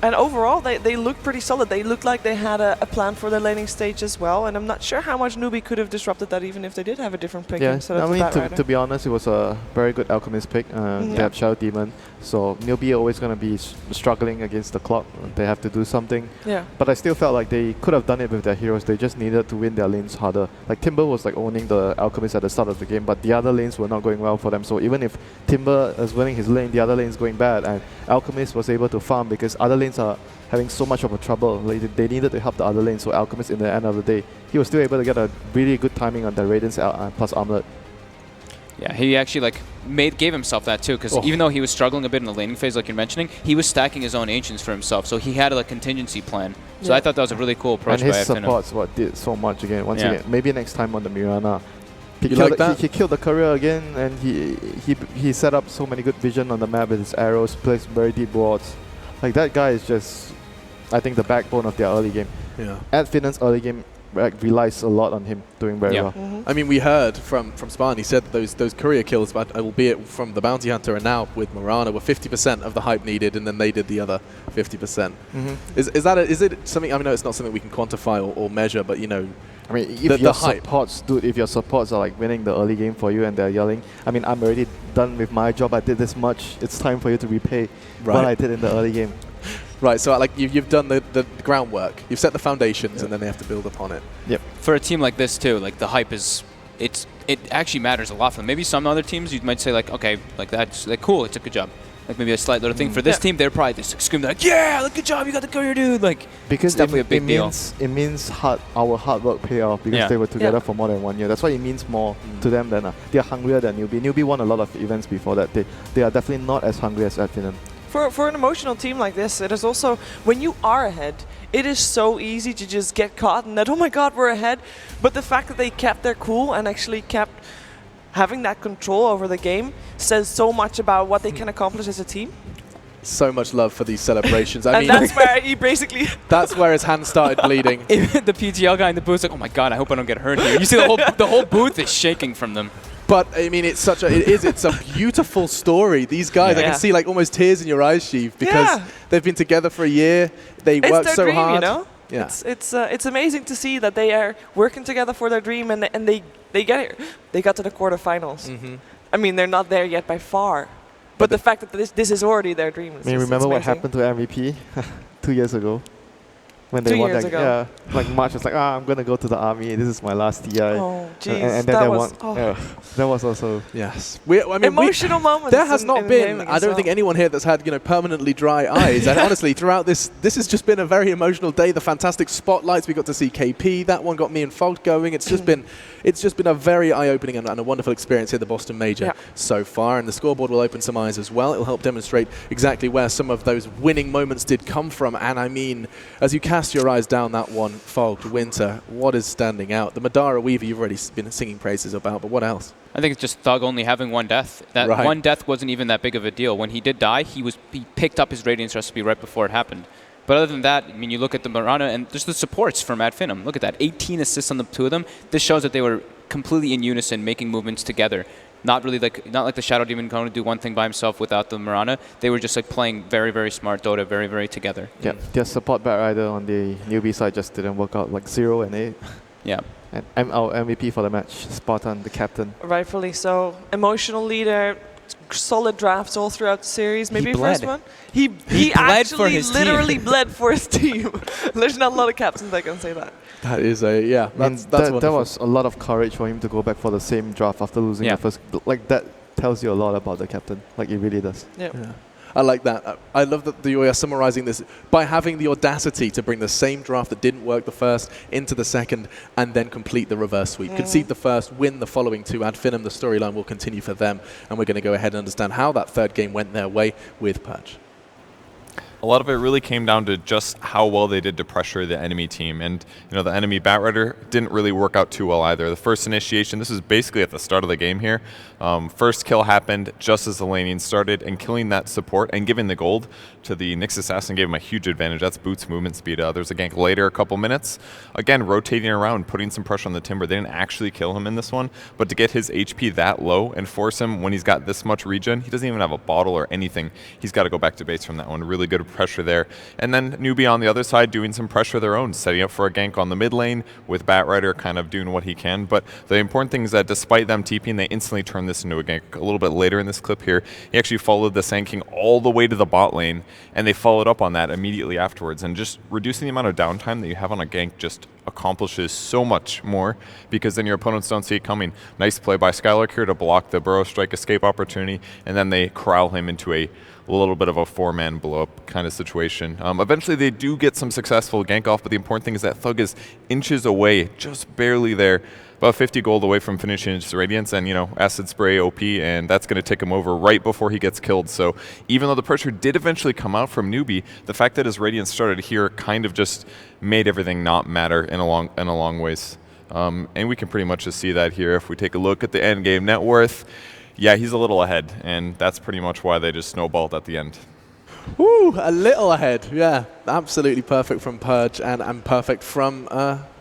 And overall, they looked pretty solid. They looked like they had a plan for their laning stage as well. And I'm not sure how much NEWBEE could have disrupted that, even if they did have a different pick instead of the Bat Rider. To be honest, it was a very good Alchemist pick. They have Shadow Demon. So NEWBEE are always going to be struggling against the clock. They have to do something. Yeah. But I still felt like they could have done it with their heroes. They just needed to win their lanes harder. Like Timber was like owning the Alchemist at the start of the game, but the other lanes were not going well for them. So even if Timber is winning his lane, the other lane is going bad, and Alchemist was able to farm because other lanes are having so much of a trouble. Like they needed to help the other lane, so Alchemist in the end of the day, he was still able to get a really good timing on the Radiance plus Armlet. Yeah, he actually gave himself that too, because even though he was struggling a bit in the laning phase, like you're mentioning, he was stacking his own Ancients for himself, so he had a contingency plan. So I thought that was a really cool approach by FINEM. And his supports did so much again. Once again, maybe next time on the Mirana, he killed the courier again, and he set up so many good vision on the map with his arrows, placed very deep wards. Like that guy is just, I think, the backbone of their early game. Yeah. At FINEM's early game, relies a lot on him doing very well. I mean, we heard from Spartan, he said that those career kills, but albeit from the Bounty Hunter and now with Mirana, were 50% of the hype needed, and then they did the other 50%. Is it something, I mean, no, it's not something we can quantify or measure, but, you know, I mean, if your supports, dude, if your supports are like winning the early game for you and they're yelling, I mean, I'm already done with my job, I did this much, it's time for you to repay what I did in the early game. Right, so like you've done the groundwork, you've set the foundations, and then they have to build upon it. Yep. For a team like this too, like the hype is, it actually matters a lot for them. Maybe some other teams you might say like, okay, like that's like cool, it's a good job. Like maybe a slight little thing. For this team, they're probably just screaming like, yeah, like, good job, you got the career, dude. Like, because it's definitely a big deal. It means our hard work pay off because they were together for more than 1 year. That's why it means more to them than they're hungrier than NEWBEE. NEWBEE won a lot of events before that. They are definitely not as hungry as FINEM. For an emotional team like this, it is also, when you are ahead, it is so easy to just get caught in that, oh my god, we're ahead. But the fact that they kept their cool and actually kept having that control over the game says so much about what they can accomplish as a team. So much love for these celebrations. I mean, that's where he basically... that's where his hand started bleeding. The PTL guy in the booth's like, oh my god, I hope I don't get hurt here. You see the whole booth is shaking from them. But I mean, it's a beautiful story. These guys, I can see like almost tears in your eyes, Sheev, because they've been together for a year. They worked so dream, hard. You know? Yeah. It's amazing to see that they are working together for their dream, and they get here. They got to the quarterfinals. I mean, they're not there yet by far, but the fact that this is already their dream. Is remember what happened to MVP 2 years ago? When they won that, like March was like, I'm gonna go to the army. This is my last TI. Oh, jeez, and then that was also emotional moments. There has not been. I don't think anyone here that's had permanently dry eyes. And honestly, throughout this has just been a very emotional day. The fantastic spotlights we got to see KP. That one got me and Fogt going. It's just been a very eye-opening and a wonderful experience here at the Boston Major so far. And the scoreboard will open some eyes as well. It will help demonstrate exactly where some of those winning moments did come from. And I mean, as you cast your eyes down that one, Fogt, Winter, what is standing out? The Madara Weaver you've already been singing praises about, but what else? I think it's just Thug only having one death. That one death wasn't even that big of a deal. When he did die, he picked up his Radiance recipe right before it happened. But other than that, I mean, you look at the Mirana and just the supports from FINEM. Look at that, 18 assists on the two of them. This shows that they were completely in unison, making movements together. Not like the Shadow Demon going to do one thing by himself without the Mirana. They were just like playing very, very smart Dota, very, very together. Yeah, their support back rider on the NEWBEE side just didn't work out, like 0 and 8. Yeah. And I'm our MVP for the match, Spartan, the captain. Rightfully so. Emotional leader, solid drafts all throughout the series. Maybe first one. He actually literally bled for his team. There's not a lot of captains that can say that. That is that was a lot of courage for him to go back for the same draft after losing the first. Like, that tells you a lot about the captain. Like, it really does. Yeah. I like that. I love that you are summarizing this by having the audacity to bring the same draft that didn't work the first into the second and then complete the reverse sweep. Concede the first, win the following two. FINEM, the storyline will continue for them. And we're going to go ahead and understand how that third game went their way with Purge. A lot of it really came down to just how well they did to pressure the enemy team. And, the enemy Batrider didn't really work out too well either. The first initiation, this is basically at the start of the game here. First kill happened just as the laning started, and killing that support and giving the gold to the Nyx Assassin gave him a huge advantage. That's Boots' movement speed. There's a gank later, a couple minutes. Again, rotating around, putting some pressure on the Timber. They didn't actually kill him in this one, but to get his HP that low and force him when he's got this much regen, he doesn't even have a bottle or anything. He's got to go back to base from that one. Really good pressure there. And then NEWBEE on the other side doing some pressure of their own, setting up for a gank on the mid lane with Batrider kind of doing what he can. But the important thing is that despite them TPing, they instantly turned this into a gank. A little bit later in this clip here, he actually followed the Sand King all the way to the bot lane, and they followed up on that immediately afterwards. And just reducing the amount of downtime that you have on a gank just accomplishes so much more, because then your opponents don't see it coming. Nice play by Skylark here to block the Burrow Strike escape opportunity, and then they corral him into a little bit of a 4-man blow-up kind of situation. Eventually they do get some successful gank off, but the important thing is that Thug is inches away, just barely there, about 50 gold away from finishing his Radiance, and Acid Spray OP, and that's going to take him over right before he gets killed. So even though the pressure did eventually come out from NEWBEE, the fact that his Radiance started here kind of just made everything not matter in a long ways. And we can pretty much just see that here if we take a look at the end game net worth. Yeah, he's a little ahead, and that's pretty much why they just snowballed at the end. Woo, a little ahead. Yeah, absolutely perfect from Purge and perfect from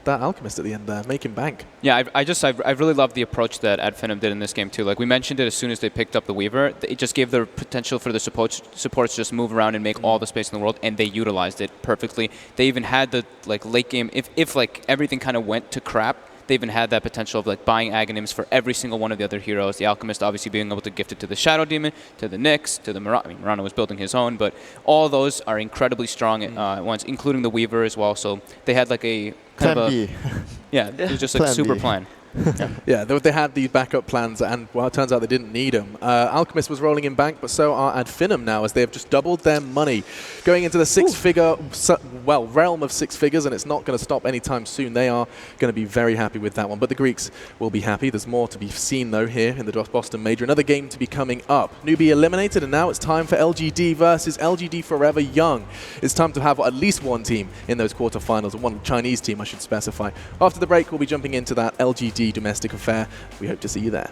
that Alchemist at the end there, making bank. Yeah, I really love the approach that FINEM did in this game too. Like we mentioned it as soon as they picked up the Weaver, it just gave the potential for the supports to just move around and make all the space in the world, and they utilized it perfectly. They even had the like late game, if like everything kind of went to crap, they even had that potential of like buying Aghanims for every single one of the other heroes. The Alchemist obviously being able to gift it to the Shadow Demon, to the Nyx, to the Mirana. I mean, Mirana was building his own, but all those are incredibly strong at once, including the Weaver as well. So they had like a kind Plan of a B. yeah, it was just like Plan super B. plan. Yeah, they had these backup plans, and well, it turns out they didn't need them. Alchemist was rolling in bank, but so are FINEM now, as they have just doubled their money, going into the six-figure, realm of six figures, and it's not going to stop anytime soon. They are going to be very happy with that one, but the Greeks will be happy. There's more to be seen, though, here in the Boston Major. Another game to be coming up. NEWBEE eliminated, and now it's time for LGD versus LGD Forever Young. It's time to have at least one team in those quarterfinals, and one Chinese team, I should specify. After the break, we'll be jumping into that LGD domestic affair. We hope to see you there.